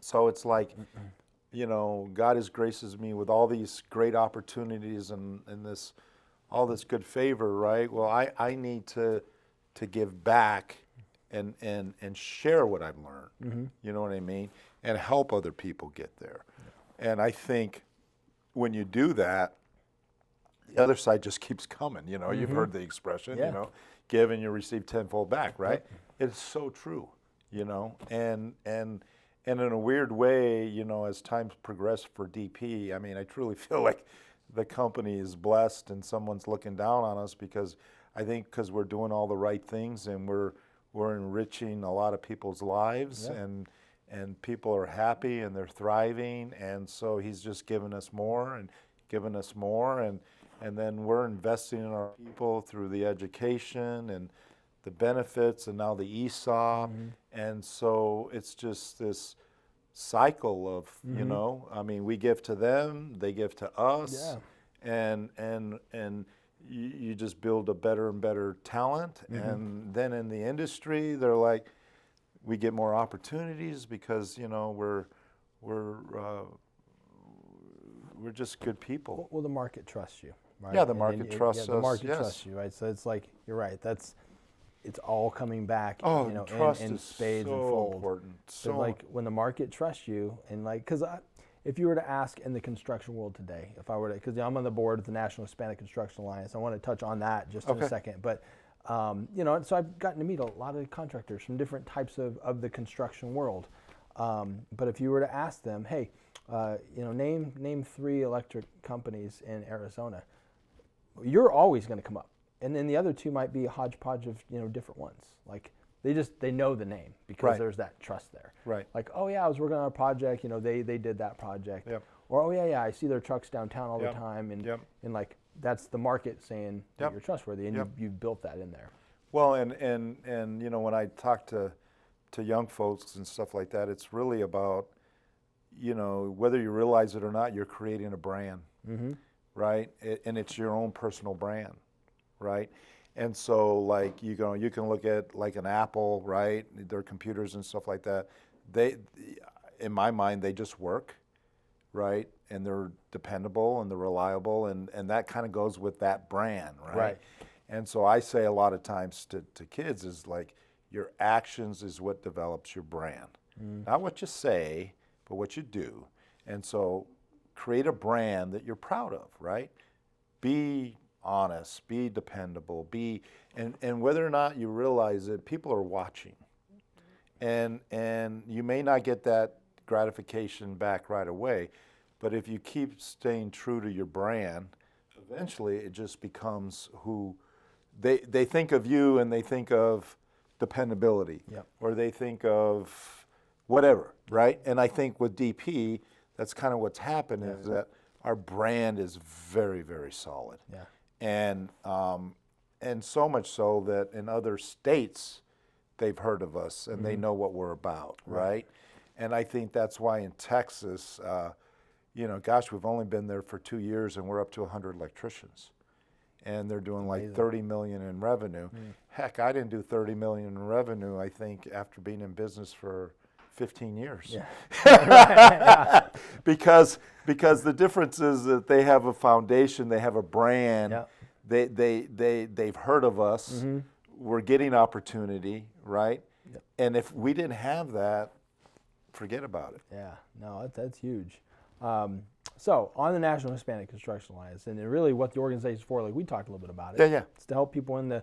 So it's like, you know, God has graces me with all these great opportunities and this, all this good favor, right? Well, I need to give back and share what I've learned. You know what I mean? And help other people get there. And I think when you do that, the other side just keeps coming. You know, you've heard the expression, you know, give and you receive tenfold back, right? It's so true, you know, and in a weird way, you know, as times progress for DP, I mean, I truly feel like the company is blessed and someone's looking down on us because I think because we're doing all the right things and we're enriching a lot of people's lives and people are happy and they're thriving, and so he's just giving us more and giving us more, and then we're investing in our people through the education and the benefits and now the ESOP, and so it's just this cycle of, you know, I mean, we give to them, they give to us, and you just build a better and better talent, and then in the industry, they're like, we get more opportunities because, you know, we're just good people. Well, the market trusts you, right? Yeah, the market trusts us. The market trusts you, right? So it's like, you're right. It's all coming back, oh, you know, trust in is spades so and fold. Important. So like when the market trusts you, and like, because if you were to ask in the construction world today, if I were to, because I'm on the board of the National Hispanic Construction Alliance, I want to touch on that just in a second. But you know, so I've gotten to meet a lot of contractors from different types of the construction world. But if you were to ask them, hey, you know, name 3 electric companies in Arizona, you're always going to come up. And then the other 2 might be a hodgepodge of, you know, different ones. Like they know the name because there's that trust there. Right. Like, oh yeah, I was working on a project, you know, they did that project. Yep. Or oh yeah, I see their trucks downtown all the time, and and like that's the market saying that you're trustworthy, and you've built that in there. Well, and you know, when I talk to young folks and stuff like that, it's really about, you know, whether you realize it or not, you're creating a brand, right? And it's your own personal brand, right? And so, like, you can look at like an Apple, right? Their computers and stuff like that. They, in my mind, they just work, right? And they're dependable and they're reliable, and that kind of goes with that brand, right? And so I say a lot of times to kids is like, your actions is what develops your brand. Not what you say, but what you do. And so create a brand that you're proud of, right? Be honest, be dependable, and whether or not you realize it, people are watching. And you may not get that gratification back right away, but if you keep staying true to your brand, eventually it just becomes who they think of you, and they think of dependability, or they think of whatever, right? And I think with DP, that's kind of what's happened is that our brand is very, very solid. And so much so that in other states, they've heard of us and they know what we're about, right? And I think that's why in Texas, you know, gosh, we've only been there for 2 years and we're up to 100 electricians. And they're doing like 30 million in revenue. Heck, I didn't do 30 million in revenue, I think, after being in business for 15 years. Because the difference is that they have a foundation, they have a brand, they've heard of us, we're getting opportunity, right? And if we didn't have that, forget about it. Yeah, no, that's huge. So on the National Hispanic Construction Alliance, and really what the organization is for, like we talked a little bit about it. It's to help people in the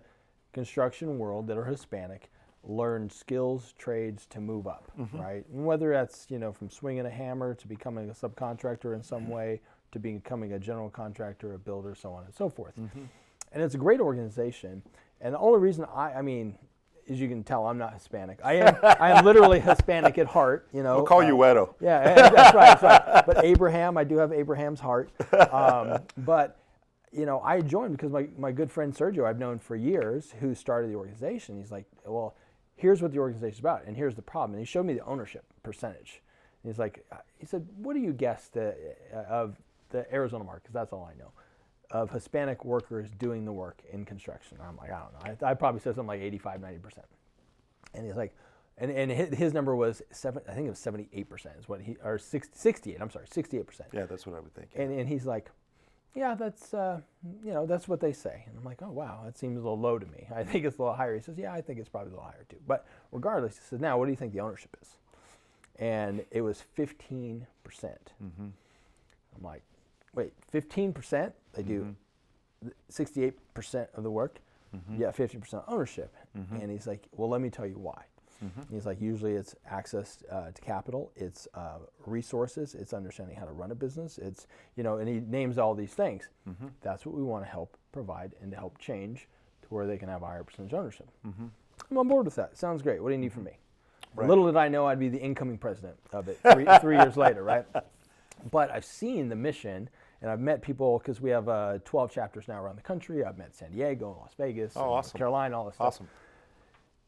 construction world that are Hispanic learn skills, trades to move up, right? And whether that's, you know, from swinging a hammer to becoming a subcontractor in some way, to becoming a general contractor, a builder, so on and so forth. And it's a great organization. And the only reason I mean, as you can tell, I'm not Hispanic. I am literally Hispanic at heart, you know. We'll call you Wedo. Yeah, that's right. But Abraham, I do have Abraham's heart. But, you know, I joined because my good friend Sergio, I've known for years, who started the organization. He's like, well, here's what the organization's about, and here's the problem. And he showed me the ownership percentage. And he said, what do you guess of the Arizona market, because that's all I know, of Hispanic workers doing the work in construction? I'm like, I don't know. I probably said something like 85, 90%. And he's like, and his number was I think it was 78% is what or 68, I'm sorry, 68%. Yeah, that's what I would think. And he's like, yeah, that's, that's what they say. And I'm like, oh, wow, that seems a little low to me. I think it's a little higher. He says, yeah, I think it's probably a little higher too. But regardless, he says, now, what do you think the ownership is? And it was 15%. I'm like, wait, 15%? They do 68% of the work? Yeah, 50% ownership. And he's like, well, let me tell you why. He's like, usually it's access to capital, it's resources, it's understanding how to run a business, it's, and he names all these things. That's what we want to help provide and to help change to where they can have a higher percentage ownership. I'm on board with that. Sounds great. What do you need from me? Right. Little did I know I'd be the incoming president of it 3 years later, right? But I've seen the mission, and I've met people, because we have 12 chapters now around the country. I've met San Diego, Las Vegas, awesome. Carolina, all this stuff. Awesome.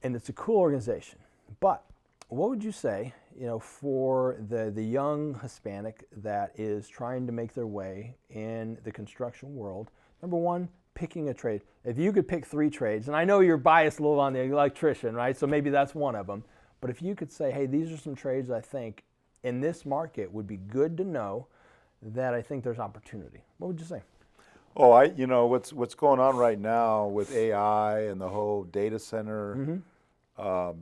And it's a cool organization. But what would you say, for the young Hispanic that is trying to make their way in the construction world? Number one, picking a trade. If you could pick 3 trades, and I know you're biased a little on the electrician, right? So maybe that's one of them. But if you could say, hey, these are some trades I think in this market would be good to know that I think there's opportunity, what would you say? Oh, what's going on right now with AI and the whole data center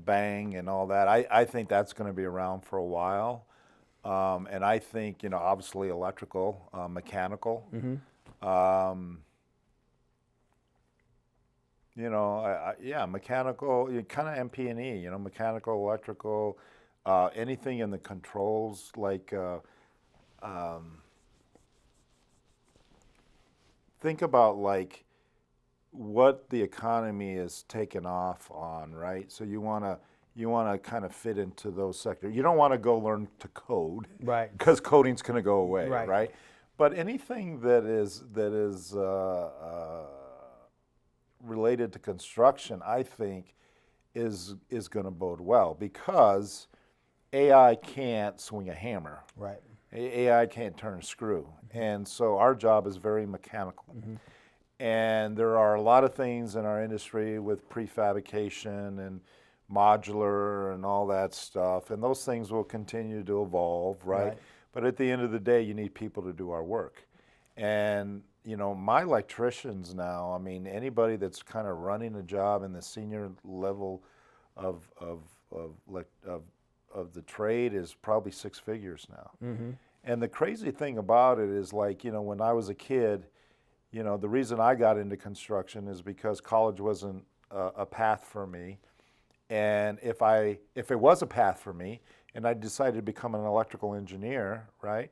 bang and all that, I think that's going to be around for a while. And I think, obviously electrical, mechanical. Mechanical, kind of MP&E, mechanical, electrical, anything in the controls, like think about like what the economy is taken off on, right? So you want to kind of fit into those sectors. You don't want to go learn to code, right? Because coding's going to go away, right? Right? But anything that is related to construction, I think, is going to bode well, because AI can't swing a hammer. Right. AI can't turn a screw. And so our job is very mechanical. And there are a lot of things in our industry with prefabrication and modular and all that stuff, and those things will continue to evolve, right? But at the end of the day, you need people to do our work. And my electricians now, I mean, anybody that's kind of running a job in the senior level of the trade is probably 6 figures now. And the crazy thing about it is, like, when I was a kid, the reason I got into construction is because college wasn't a path for me. And if it was a path for me and I decided to become an electrical engineer, right?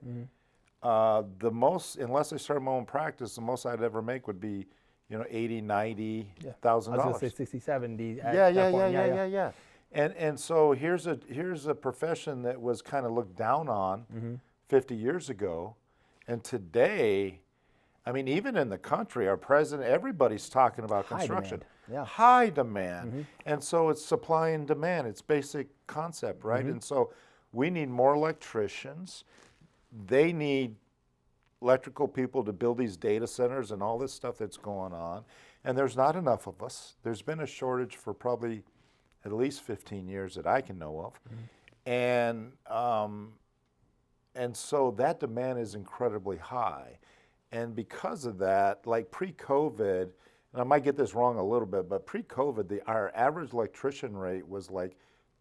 The most, unless I started my own practice, the most I'd ever make would be, $80,000, $90,000. I was going to say 60, 70. Yeah. And so here's a profession that was kind of looked down on 50 years ago, and today, I mean, even in the country, our president, everybody's talking about construction. High demand. And so it's supply and demand. It's basic concept, right? And so we need more electricians. They need electrical people to build these data centers and all this stuff that's going on. And there's not enough of us. There's been a shortage for probably at least 15 years that I can know of. And so that demand is incredibly high. And because of that, like pre-COVID, and I might get this wrong a little bit, but pre-COVID, our average electrician rate was like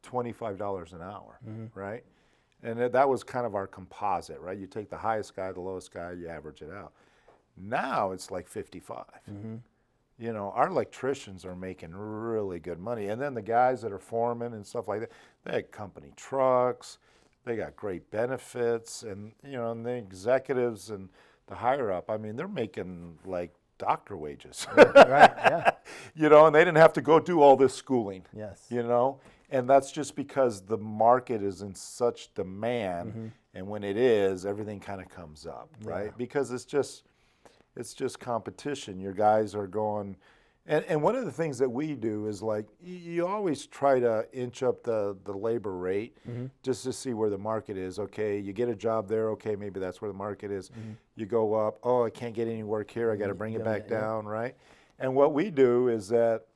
$25 an hour, right? And that was kind of our composite, right? You take the highest guy, the lowest guy, you average it out. Now it's like 55. Our electricians are making really good money. And then the guys that are foremen and stuff like that, they have company trucks, they got great benefits, and, and the executives and the higher up, I mean, they're making like doctor wages. And they didn't have to go do all this schooling. And that's just because the market is in such demand, and when it is, everything kind of comes up, right? Because it's just competition. Your guys are going And one of the things that we do is like you always try to inch up the labor rate just to see where the market is. Okay, you get a job there. Okay, maybe that's where the market is. You go up. Oh, I can't get any work here. I got to bring it back down, right? And what we do is that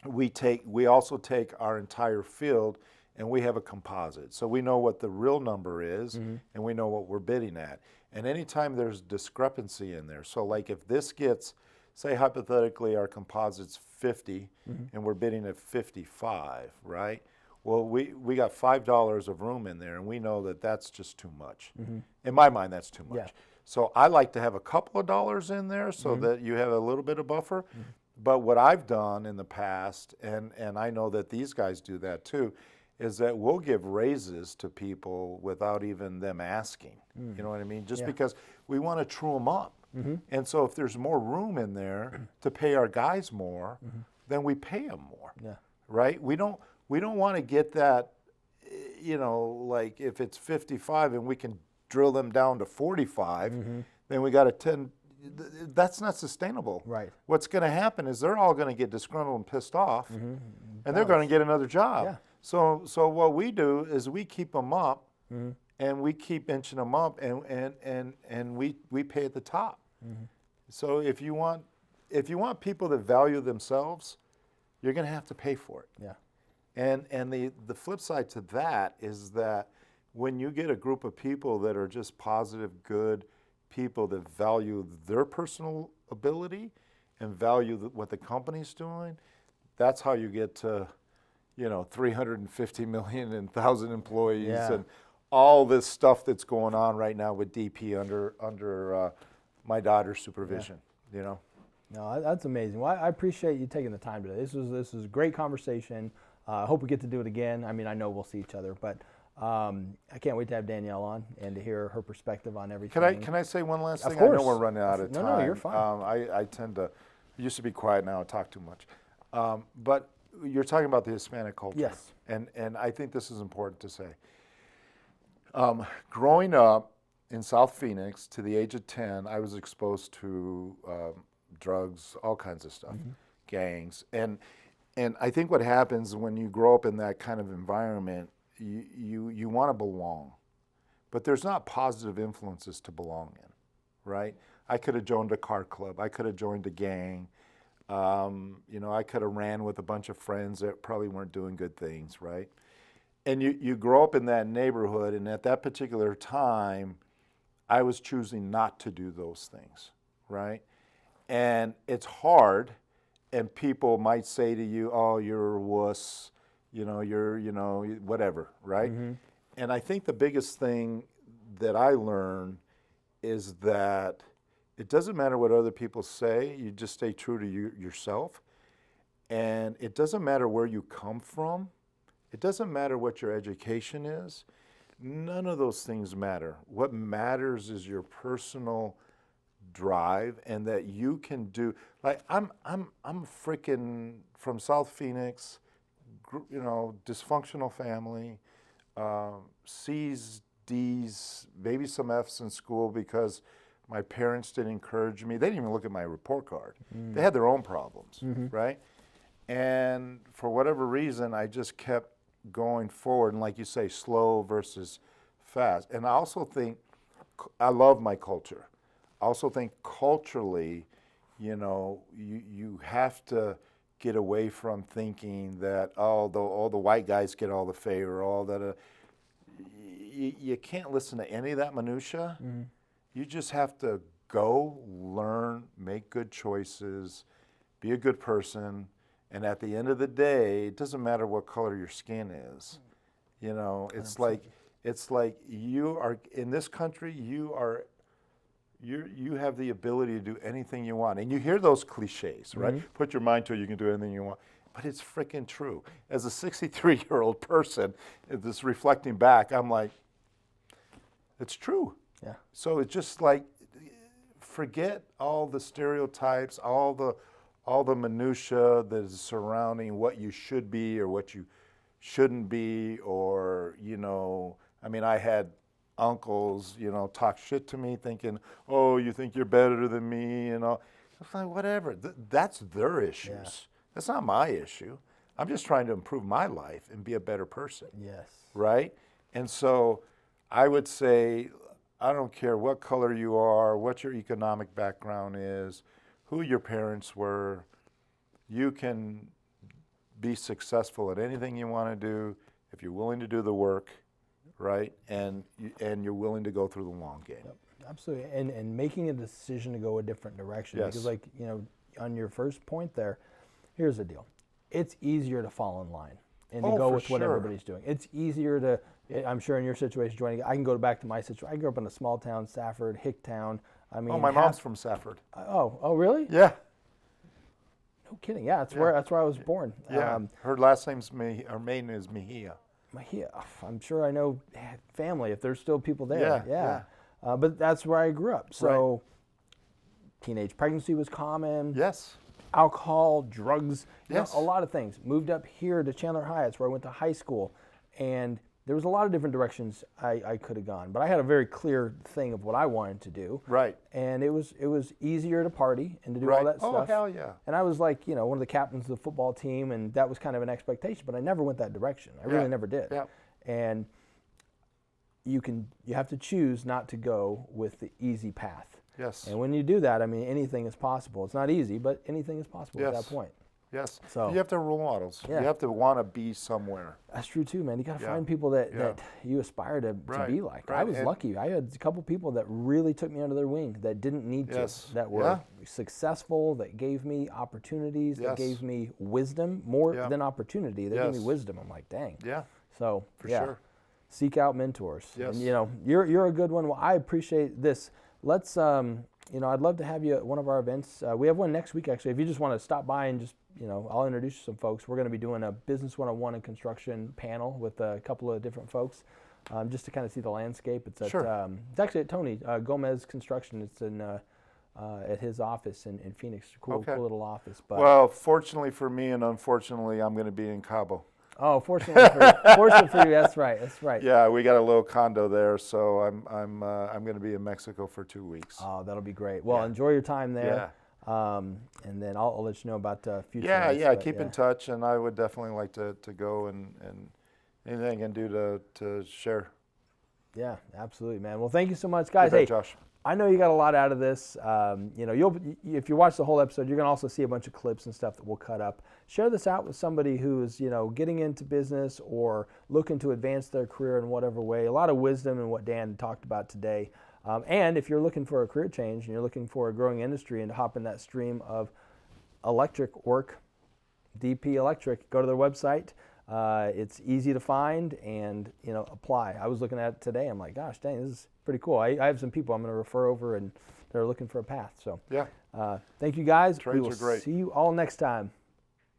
we also take our entire field and we have a composite. So we know what the real number is and we know what we're bidding at. And anytime there's discrepancy in there, so like if this gets, say hypothetically our composite's 50 and we're bidding at 55, right? Well, we got $5 of room in there and we know that that's just too much. In my mind, that's too much. Yeah. So I like to have a couple of dollars in there so that you have a little bit of buffer. But what I've done in the past, and I know that these guys do that too, is that we'll give raises to people without even them asking. You know what I mean? Just because we want to true them up. And so if there's more room in there to pay our guys more, then we pay them more. Right? We don't want to get that, you know, like if it's 55 and we can drill them down to 45, then we got to 10. That's not sustainable. Right. What's going to happen is they're all going to get disgruntled and pissed off, and they're going to get another job. Yeah. So what we do is we keep them up, and we keep inching them up, and we pay at the top. So if you want people that value themselves, you're going to have to pay for it. Yeah. And the flip side to that is that when you get a group of people that are just positive, good people that value their personal ability and value what the company's doing, that's how you get to, you know, 350 million and 1,000 employees and all this stuff that's going on right now with DP under my daughter's supervision. You know. No, that's amazing. Well, I appreciate you taking the time today. This was a great conversation. I hope we get to do it again. I mean, I know we'll see each other, but I can't wait to have Danielle on and to hear her perspective on everything. Can I say one last thing? Of course. I know we're running out of time. No, you're fine. I tend to used to be quiet, now I talk too much. But you're talking about the Hispanic culture. Yes. And I think this is important to say. Growing up in South Phoenix to the age of 10, I was exposed to drugs, all kinds of stuff, gangs. And I think what happens when you grow up in that kind of environment, you want to belong. But there's not positive influences to belong in, right? I could have joined a car club. I could have joined a gang. You know, I could have ran with a bunch of friends that probably weren't doing good things, right? And you grow up in that neighborhood, and at that particular time, I was choosing not to do those things, right? And it's hard, and people might say to you, oh, you're a wuss, you're whatever, right? And I think the biggest thing that I learned is that it doesn't matter what other people say, you just stay true to yourself. And it doesn't matter where you come from. It doesn't matter what your education is. None of those things matter. What matters is your personal drive, and that you can do. Like I'm freaking from South Phoenix, dysfunctional family, C's, D's, maybe some F's in school because my parents didn't encourage me. They didn't even look at my report card. They had their own problems, right? And for whatever reason, I just kept going forward. And like you say, slow versus fast. And I also think, I love my culture. I also think culturally, you have to get away from thinking that, all the white guys get all the favor, all that. You can't listen to any of that minutia. You just have to go, learn, make good choices, be a good person, and at the end of the day, it doesn't matter what color your skin is. It's like you are in this country. You have the ability to do anything you want, and you hear those cliches, right? Put your mind to it, you can do anything you want. But it's freaking true. As a 63-year-old person, this reflecting back, I'm like, it's true. Yeah. So it's just like, forget all the stereotypes, all the minutia that is surrounding what you should be or what you shouldn't be, or I had uncles, talk shit to me, thinking, oh, you think you're better than me, I'm like, whatever. That's their issues. Yeah. That's not my issue. I'm just trying to improve my life and be a better person. Yes. Right? And so I would say, I don't care what color you are, what your economic background is, who your parents were, you can be successful at anything you want to do if you're willing to do the work, right? And you're willing to go through the long game. Yep. Absolutely. And making a decision to go a different direction. Yes. Because, like, you know, on your first point there, here's the deal. It's easier to fall in line and to go with what everybody's doing. It's easier to, I'm sure in your situation, joining, I can go back to my situation. I grew up in a small town, Safford, Hicktown. I mean, my mom's from Safford. Oh, really? Yeah. No kidding. Yeah, that's where I was born. Yeah. Her last name's her maiden is Mejia. Mejia. I'm sure I know family if there's still people there. Yeah. Yeah. But that's where I grew up. So teenage pregnancy was common. Yes. Alcohol, drugs, yes. A lot of things. Moved up here to Chandler Heights where I went to high school, and there was a lot of different directions I could have gone. But I had a very clear thing of what I wanted to do. Right. And it was easier to party and to do all that stuff. Oh, hell yeah. And I was like, you know, one of the captains of the football team, and that was kind of an expectation, but I never went that direction. I really never did. Yeah. And you have to choose not to go with the easy path. Yes. And when you do that, I mean, anything is possible. It's not easy, but anything is possible at that point. Yes. So you have to have role models. Yeah. You have to want to be somewhere. That's true too, man. You got to find people that you aspire to be like. Right. I was lucky. I had a couple people that really took me under their wing that didn't need to, that were successful, that gave me opportunities, that gave me wisdom more than opportunity. They gave me wisdom. I'm like, dang. Yeah. So for sure. Seek out mentors. Yes. And you know, you're a good one. Well, I appreciate this. Let's you know, I'd love to have you at one of our events. We have one next week, actually. If you just want to stop by and just, you know, I'll introduce you to some folks. We're going to be doing a Business 101 in Construction panel with a couple of different folks, just to kind of see the landscape. It's at, it's actually at Tony Gomez Construction. It's in at his office in Phoenix. Cool little office. But well, fortunately for me, and unfortunately, I'm going to be in Cabo. Oh, fortunately for you, that's right. That's right. Yeah, we got a little condo there, so I'm going to be in Mexico for 2 weeks. Oh, that'll be great. Well, enjoy your time there. Yeah. And then I'll let you know about future. Yeah, keep in touch, and I would definitely like to go and anything I can do to share. Yeah, absolutely, man. Well, thank you so much, guys. Hey, Josh. I know you got a lot out of this. You know, if you watch the whole episode, you're gonna also see a bunch of clips and stuff that we'll cut up. Share this out with somebody who's, you know, getting into business or looking to advance their career in whatever way. A lot of wisdom in what Dan talked about today. And if you're looking for a career change and you're looking for a growing industry and to hop in that stream of electric work, DP Electric, go to their website. It's easy to find and, you know, apply. I was looking at it today. I'm like, gosh, dang, this is pretty cool. I have some people I'm going to refer over and they're looking for a path. So, yeah. Thank you guys. Trades we will are great. see you all next time.